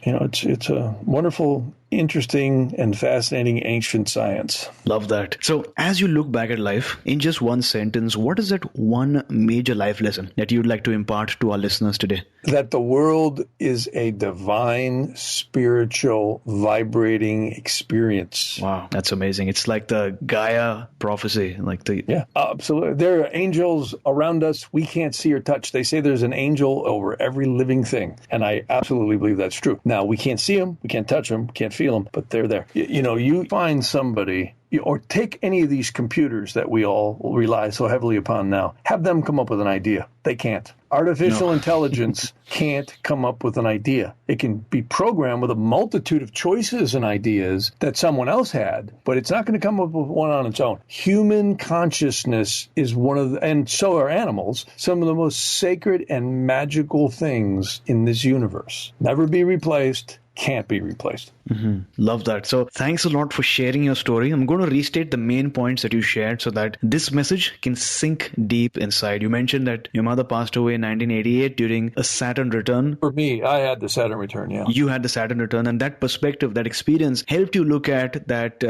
[SPEAKER 2] it's a wonderful, interesting, and fascinating ancient science.
[SPEAKER 1] Love that. So as you look back at life, in just one sentence, what is that one major life lesson that you'd like to impart to our listeners today?
[SPEAKER 2] That the world is a divine, spiritual, vibrating experience.
[SPEAKER 1] Wow, that's amazing. It's like the Gaia prophecy.
[SPEAKER 2] Yeah, absolutely. There are angels around us we can't see or touch. They say there's an angel over every living thing. And I absolutely believe that's true. Now, we can't see them, we can't touch them, can't feel them, but they're there. You find somebody, or take any of these computers that we all rely so heavily upon now, have them come up with an idea. They can't. Artificial intelligence can't come up with an idea. It can be programmed with a multitude of choices and ideas that someone else had, but it's not going to come up with one on its own. Human consciousness is one of the, and so are animals, some of the most sacred and magical things in this universe. Never be replaced. Can't be replaced.
[SPEAKER 1] Love that. So thanks a lot for sharing your story. I'm going to restate the main points that you shared so that this message can sink deep inside. You mentioned that your mother passed away in 1988 during a Saturn return.
[SPEAKER 2] For me, I had the Saturn return, yeah.
[SPEAKER 1] You had the Saturn return, and that perspective, that experience helped you look at that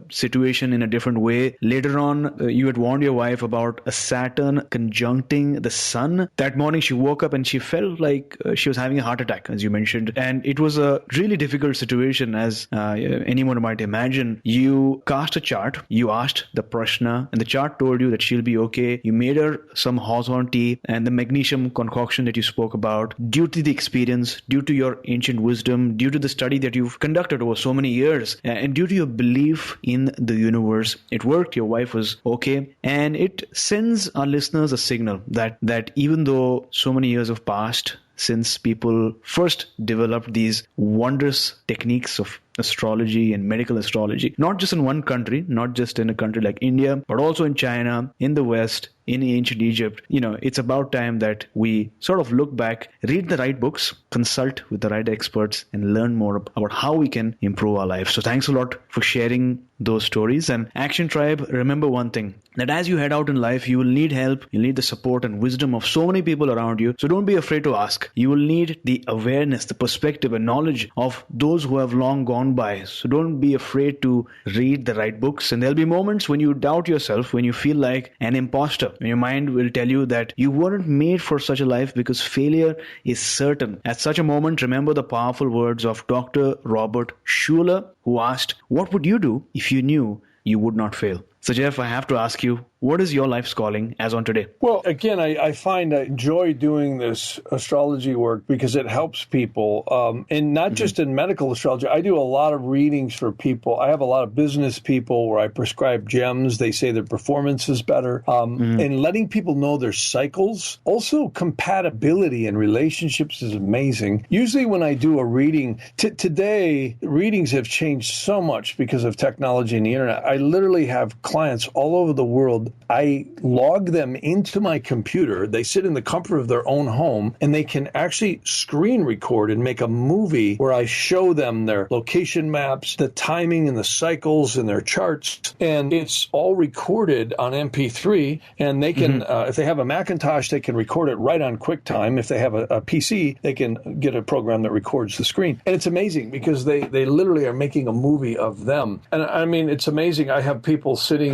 [SPEAKER 1] situation in a different way. Later on, you had warned your wife about a Saturn conjuncting the sun. That morning, she woke up and she felt like she was having a heart attack, as you mentioned. And it was a really difficult situation, as anyone might imagine. You cast a chart, you asked the prashna, and the chart told you that she'll be okay. You made her some hawthorn tea and the magnesium concoction that you spoke about. Due to the experience, due to your ancient wisdom, due to the study that you've conducted over so many years, and due to your belief in the universe, it worked. Your wife was okay. And it sends our listeners a signal that even though so many years have passed since people first developed these wondrous techniques of astrology and medical astrology, not just in one country, not just in a country like India, but also in China, in the West, in ancient Egypt. It's about time that we sort of look back, read the right books, consult with the right experts, and learn more about how we can improve our lives. So thanks a lot for sharing those stories. And Action Tribe, remember one thing, that as you head out in life, you will need help, you'll need the support and wisdom of so many people around you. So don't be afraid to ask. You will need the awareness, the perspective and knowledge of those who have long gone bound by. So don't be afraid to read the right books. And there'll be moments when you doubt yourself, when you feel like an imposter. When your mind will tell you that you weren't made for such a life because failure is certain. At such a moment, remember the powerful words of Dr. Robert Schuller, who asked, "What would you do if you knew you would not fail?" So Jeff, I have to ask you, what is your life's calling as on today?
[SPEAKER 2] Well, again, I find I enjoy doing this astrology work because it helps people, and not just in medical astrology. I do a lot of readings for people. I have a lot of business people where I prescribe gems. They say their performance is better, and letting people know their cycles. Also, compatibility in relationships is amazing. Usually when I do a reading, today, readings have changed so much because of technology and the internet. I literally have clients all over the world. I log them into my computer. They sit in the comfort of their own home, and they can actually screen record and make a movie where I show them their location maps, the timing and the cycles and their charts. And it's all recorded on MP3. And they can, if they have a Macintosh, they can record it right on QuickTime. If they have a PC, they can get a program that records the screen. And it's amazing because they literally are making a movie of them. And I mean, it's amazing. I have people sitting,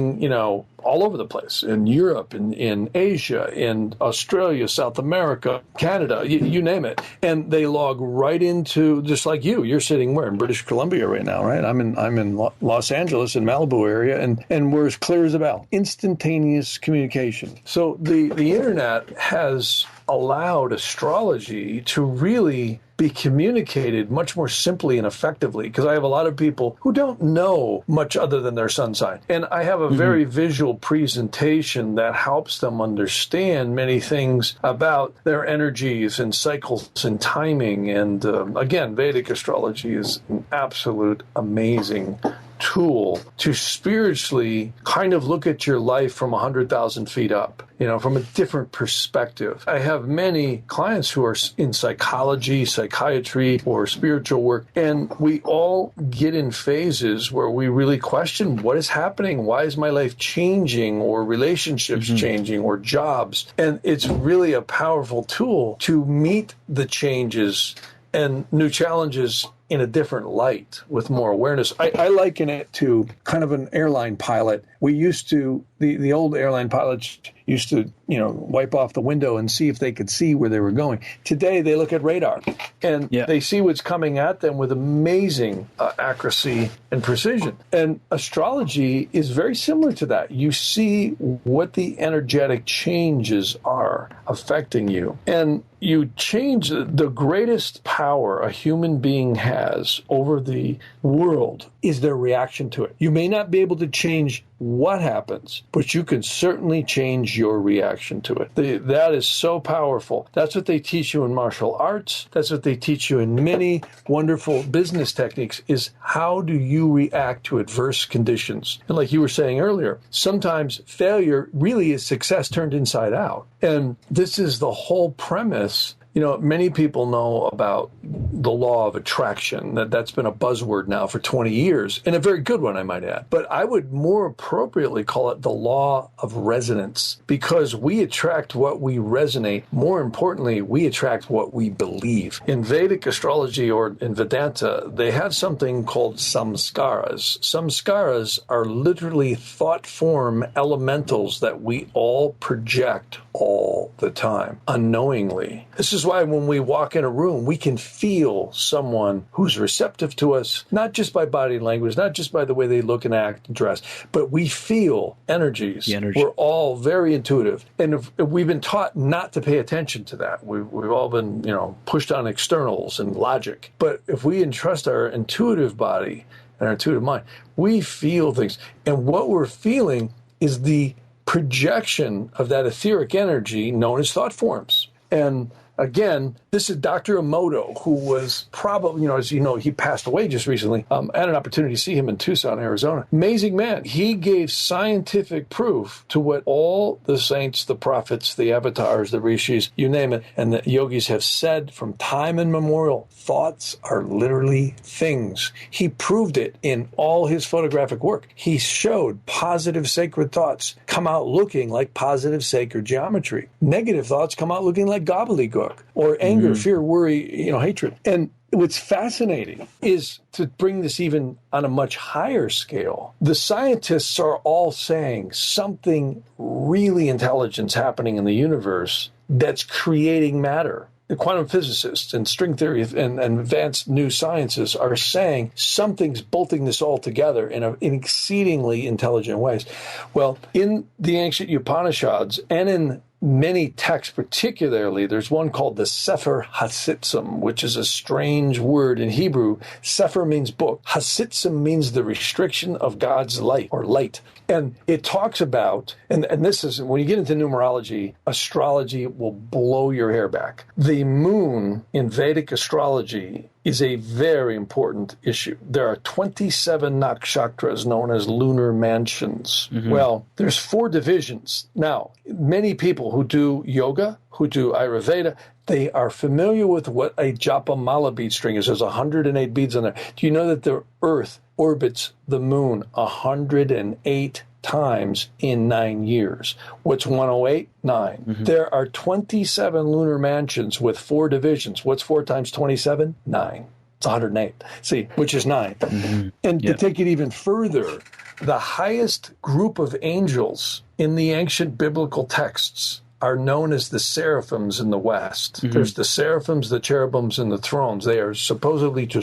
[SPEAKER 2] all over the place, in Europe, in Asia, in Australia, South America, Canada, you name it. And they log right into, just like you're sitting where? In British Columbia right now, right? I'm in Los Angeles, in Malibu area, and we're as clear as a bell. Instantaneous communication. So the internet has allowed astrology to really be communicated much more simply and effectively, because I have a lot of people who don't know much other than their sun sign. And I have a very visual presentation that helps them understand many things about their energies and cycles and timing. And again, Vedic astrology is an absolute amazing tool to spiritually kind of look at your life from 100,000 feet up, from a different perspective. I have many clients who are in psychology, psychiatry, or spiritual work, and we all get in phases where we really question what is happening, why is my life changing, or relationships changing, or jobs. And it's really a powerful tool to meet the changes and new challenges in a different light with more awareness. I liken it to kind of an airline pilot. We used to, the old airline pilots used to, wipe off the window and see if they could see where they were going. Today, they look at radar and they see what's coming at them with amazing accuracy and precision. And astrology is very similar to that. You see what the energetic changes are affecting you. And you change the greatest power a human being has over the world is their reaction to it. You may not be able to change what happens, but you can certainly change your reaction to it. That is so powerful. That's what they teach you in martial arts. That's what they teach you in many wonderful business techniques, is how do you react to adverse conditions? And like you were saying earlier, sometimes failure really is success turned inside out. And this is the whole premise. Many people know about the law of attraction. That's been a buzzword now for 20 years, and a very good one, I might add. But I would more appropriately call it the law of resonance, because we attract what we resonate. More importantly, we attract what we believe. In Vedic astrology or in Vedanta, they have something called samskaras. Samskaras are literally thought form elementals that we all project all the time, unknowingly. This is why when we walk in a room, we can feel someone who's receptive to us, not just by body language, not just by the way they look and act and dress, but we feel energies. We're all very intuitive. And if we've been taught not to pay attention to that. We've all been, pushed on externals and logic. But if we entrust our intuitive body and our intuitive mind, we feel things. And what we're feeling is the projection of that etheric energy known as thought forms. And again, this is Dr. Emoto, who was probably, as you know, he passed away just recently. I had an opportunity to see him in Tucson, Arizona. Amazing man. He gave scientific proof to what all the saints, the prophets, the avatars, the rishis, you name it, and the yogis have said from time immemorial. Thoughts are literally things. He proved it in all his photographic work. He showed positive sacred thoughts come out looking like positive sacred geometry. Negative thoughts come out looking like gobbledygook, or anger, fear, worry, hatred. And what's fascinating is to bring this even on a much higher scale. The scientists are all saying something really intelligent's happening in the universe that's creating matter. The quantum physicists and string theory and advanced new sciences are saying something's bolting this all together in exceedingly intelligent ways. Well, in the ancient Upanishads and in many texts, particularly, there's one called the Sefer HaSitzim, which is a strange word in Hebrew. Sefer means book. HaSitzim means the restriction of God's light or light. And it talks about, and this is, when you get into numerology, astrology will blow your hair back. The moon in Vedic astrology is a very important issue. There are 27 nakshatras known as lunar mansions. Mm-hmm. Well, there's 4 divisions. Now, many people who do yoga, who do Ayurveda, they are familiar with what a japa mala bead string is. There's 108 beads on there. Do you know that the Earth orbits the moon 108 times in 9 years? What's 108? 9. Mm-hmm. There are 27 lunar mansions with 4 divisions. What's 4 times 27? 9. It's 108. See, which is 9. Mm-hmm. And to take it even further, the highest group of angels in the ancient biblical texts are known as the seraphims in the West. Mm-hmm. There's the seraphims, the cherubims, and the thrones. They are supposedly to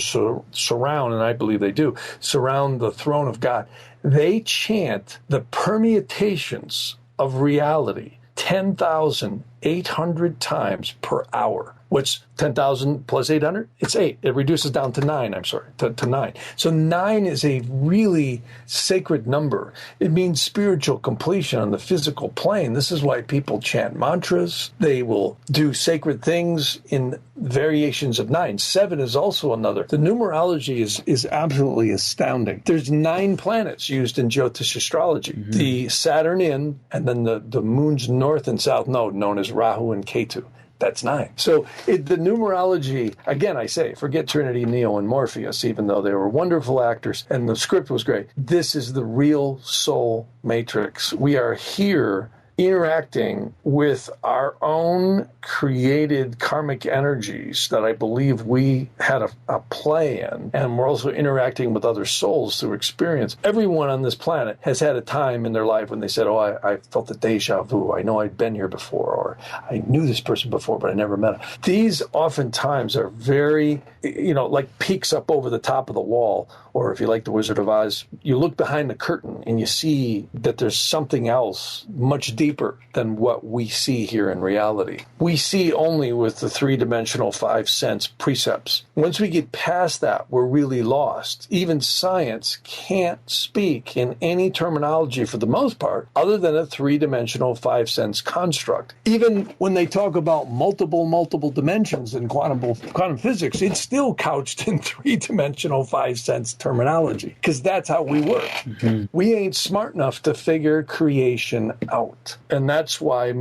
[SPEAKER 2] surround, and I believe they do, surround the throne of God. They chant the permutations of reality 10,800 times per hour. What's 10,000 plus 800? It's 8. It reduces down to 9, to 9. So 9 is a really sacred number. It means spiritual completion on the physical plane. This is why people chant mantras. They will do sacred things in variations of 9. 7 is also another. The numerology is absolutely astounding. There's 9 planets used in Jyotish astrology. Mm-hmm. The Saturn in, and then the moon's north and south node, known as Rahu and Ketu. That's 9. So the numerology, again, I say, forget Trinity, Neo, and Morpheus, even though they were wonderful actors and the script was great. This is the real soul matrix. We are here interacting with our own created karmic energies that I believe we had a play in. And we're also interacting with other souls through experience. Everyone on this planet has had a time in their life when they said, oh, I felt the deja vu. I know I'd been here before, or I knew this person before, but I never met him. These oftentimes are very, like peaks up over the top of the wall. Or if you like The Wizard of Oz, you look behind the curtain and you see that there's something else much deeper than what we see here in reality. We see only with the 3-dimensional 5 sense precepts. Once we get past that, we're really lost. Even science can't speak in any terminology for the most part other than a 3-dimensional 5 sense construct. Even when they talk about multiple dimensions in quantum physics, it's still couched in 3-dimensional 5 sense terminology, because that's how we work. Mm-hmm. We ain't smart enough to figure creation out. And that's why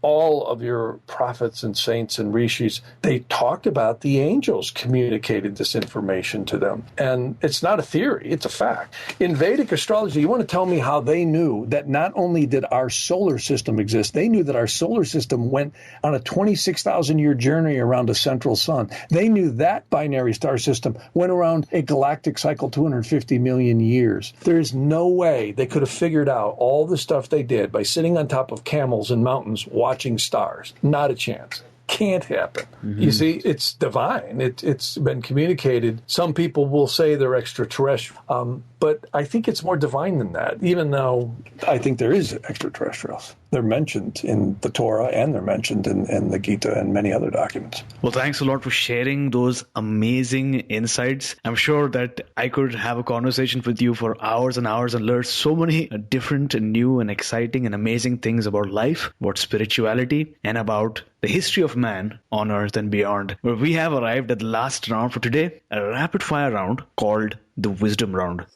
[SPEAKER 2] all of your prophets and saints and rishis, they talked about the angels communicated this information to them. And it's not a theory, it's a fact. In Vedic astrology, you want to tell me how they knew that not only did our solar system exist, they knew that our solar system went on a 26,000-year journey around a central sun. They knew that binary star system went around a galactic cycle 250 million years. There's no way they could have figured out all the stuff they did by sitting on top of camels in mountains watching stars. Not a chance. Can't happen. Mm-hmm. You see, it's divine. It's been communicated. Some people will say they're extraterrestrial, but I think it's more divine than that, even though I think there is extraterrestrials. They're mentioned in the Torah and they're mentioned in the Gita and many other documents.
[SPEAKER 1] Well, thanks a lot for sharing those amazing insights. I'm sure that I could have a conversation with you for hours and hours and learn so many different and new and exciting and amazing things about life, about spirituality, and about the history of man on Earth and beyond. Where we have arrived at the last round for today, a rapid fire round called the Wisdom Round.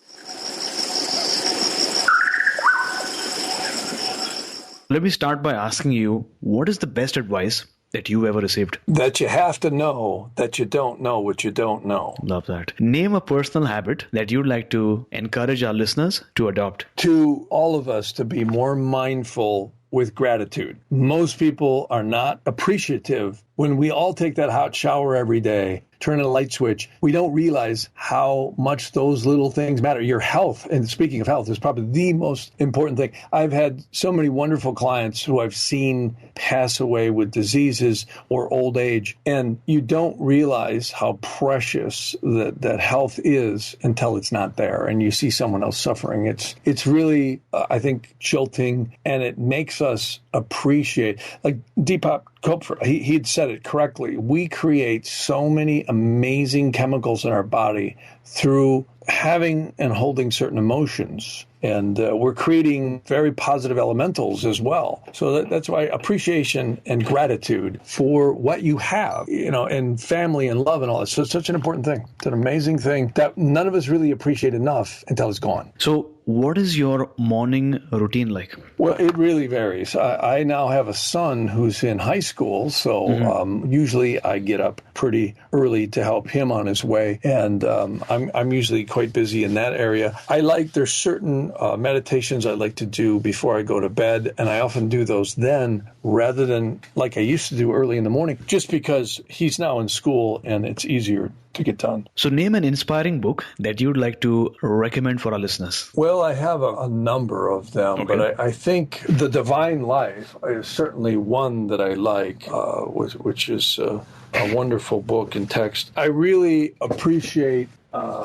[SPEAKER 1] Let me start by asking you, what is the best advice that you ever received?
[SPEAKER 2] That you have to know that you don't know what you don't know.
[SPEAKER 1] Love that. Name a personal habit that you'd like to encourage our listeners to adopt.
[SPEAKER 2] To all of us to be more mindful with gratitude. Most people are not appreciative when we all take that hot shower every day, turn on a light switch, we don't realize how much those little things matter. Your health, and speaking of health, is probably the most important thing. I've had so many wonderful clients who I've seen pass away with diseases or old age, and you don't realize how precious that health is until it's not there, and you see someone else suffering. It's really, I think, jolting, and it makes us appreciate, like Deepak Chopra, he'd said it correctly. We create so many amazing chemicals in our body through having and holding certain emotions. And we're creating very positive elementals as well. So that's why appreciation and gratitude for what you have, and family and love and all that. So it's such an important thing. It's an amazing thing that none of us really appreciate enough until it's gone.
[SPEAKER 1] So what is your morning routine like?
[SPEAKER 2] Well, it really varies. I now have a son who's in high school, so usually I get up pretty early to help him on his way, and I'm usually quite busy in that area. There's certain meditations I like to do before I go to bed, and I often do those then rather than like I used to do early in the morning, just because he's now in school and it's easier to get done.
[SPEAKER 1] So name an inspiring book that you'd like to recommend for our listeners.
[SPEAKER 2] Well, I have a number of them, but I think The Divine Life is certainly one that I like, which is a wonderful book and text. I really appreciate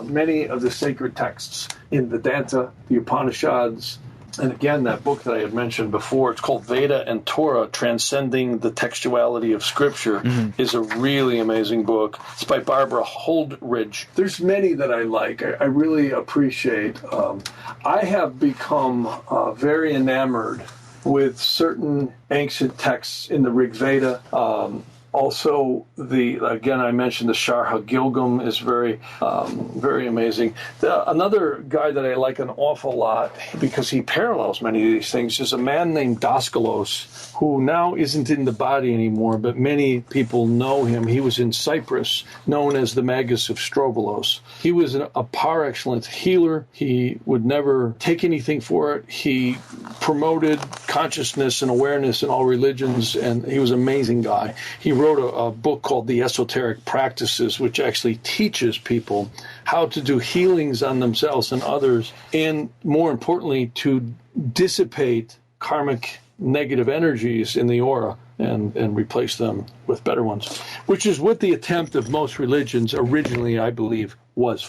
[SPEAKER 2] many of the sacred texts in Vedanta, the Upanishads, and again, that book that I had mentioned before, it's called Veda and Torah, Transcending the Textuality of Scripture, is a really amazing book. It's by Barbara Holdridge. There's many that I like. I really appreciate. I have become very enamored with certain ancient texts in the Rig Veda. Also, I mentioned the Sharha Gilgam is very, very amazing. Another guy that I like an awful lot, because he parallels many of these things, is a man named Daskalos, who now isn't in the body anymore, but many people know him. He was in Cyprus, known as the Magus of Strovolos. He was a par excellence healer. He would never take anything for it. He promoted consciousness and awareness in all religions, and he was an amazing guy. He wrote a book called The Esoteric Practices, which actually teaches people how to do healings on themselves and others, and more importantly, to dissipate karmic negative energies in the aura and replace them with better ones, which is what the attempt of most religions originally, I believe, was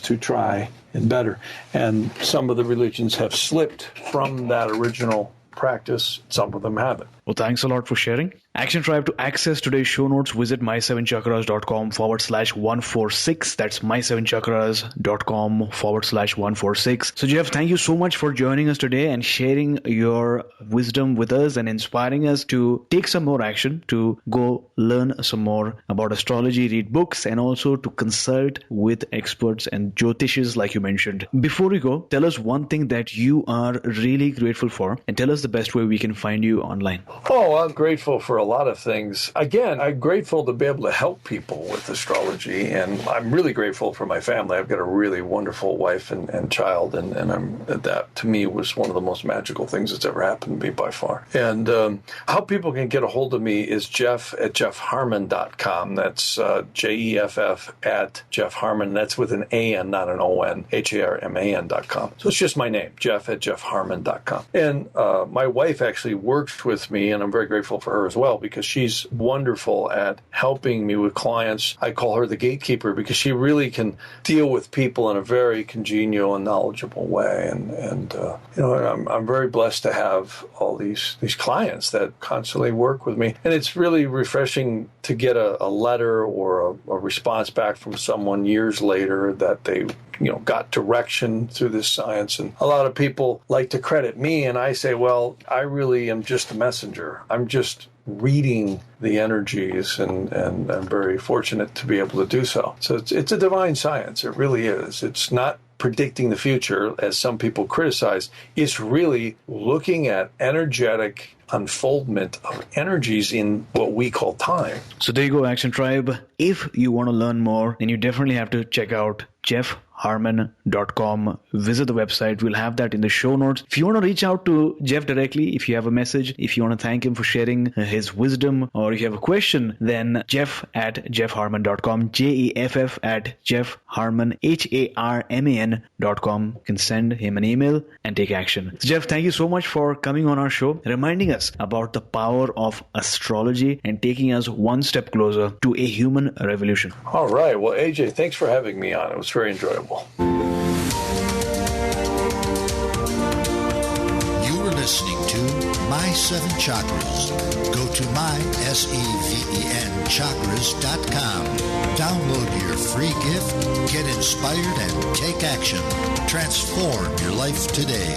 [SPEAKER 2] to try and better. And some of the religions have slipped from that original practice. Some of them haven't.
[SPEAKER 1] Well, thanks a lot for sharing. Action Tribe, to access today's show notes, visit my7chakras.com/146. That's my7chakras.com/146. So Jeff, thank you so much for joining us today and sharing your wisdom with us and inspiring us to take some more action, to go learn some more about astrology, read books, and also to consult with experts and Jyotishis like you mentioned. Before we go, tell us one thing that you are really grateful for, and tell us the best way we can find you online.
[SPEAKER 2] Oh, I'm grateful for a lot of things. Again, I'm grateful to be able to help people with astrology, and I'm really grateful for my family. I've got a really wonderful wife and child, and that to me was one of the most magical things that's ever happened to me by far. And how people can get a hold of me is jeff@jeffharman.com. That's JEFF at Jeff Harman. That's with an A-N, not an O-N, HARMAN.com. So it's just my name, Jeff@jeffharman.com. And my wife actually works with me, and I'm very grateful for her as well, because she's wonderful at helping me with clients. I call her the gatekeeper because she really can deal with people in a very congenial and knowledgeable way. And I'm very blessed to have all these clients that constantly work with me. And it's really refreshing to get a letter or a response back from someone years later that they got direction through this science. And a lot of people like to credit me, and I say, well, I really am just a messenger. I'm just reading the energies, and I'm very fortunate to be able to do so. So it's a divine science. It really is. It's not predicting the future, as some people criticize. It's really looking at energetic unfoldment of energies in what we call time.
[SPEAKER 1] So there you go, Action Tribe. If you want to learn more, then you definitely have to check out Jeff jeffharman.com. Visit the website. We'll have that in the show notes. If you want to reach out to Jeff directly, if you have a message, if you want to thank him for sharing his wisdom, or if you have a question, then jeff@jeffharman.com, jeff@jeffharman, harman.com. You can send him an email and take action. So Jeff, thank you so much for coming on our show, reminding us about the power of astrology and taking us one step closer to a human revolution.
[SPEAKER 2] All right. Well, AJ, thanks for having me on. It was very enjoyable.
[SPEAKER 3] You were listening to My Seven Chakras. Go to mysevenchakras.com. Download your free gift, get inspired, and take action. Transform your life today.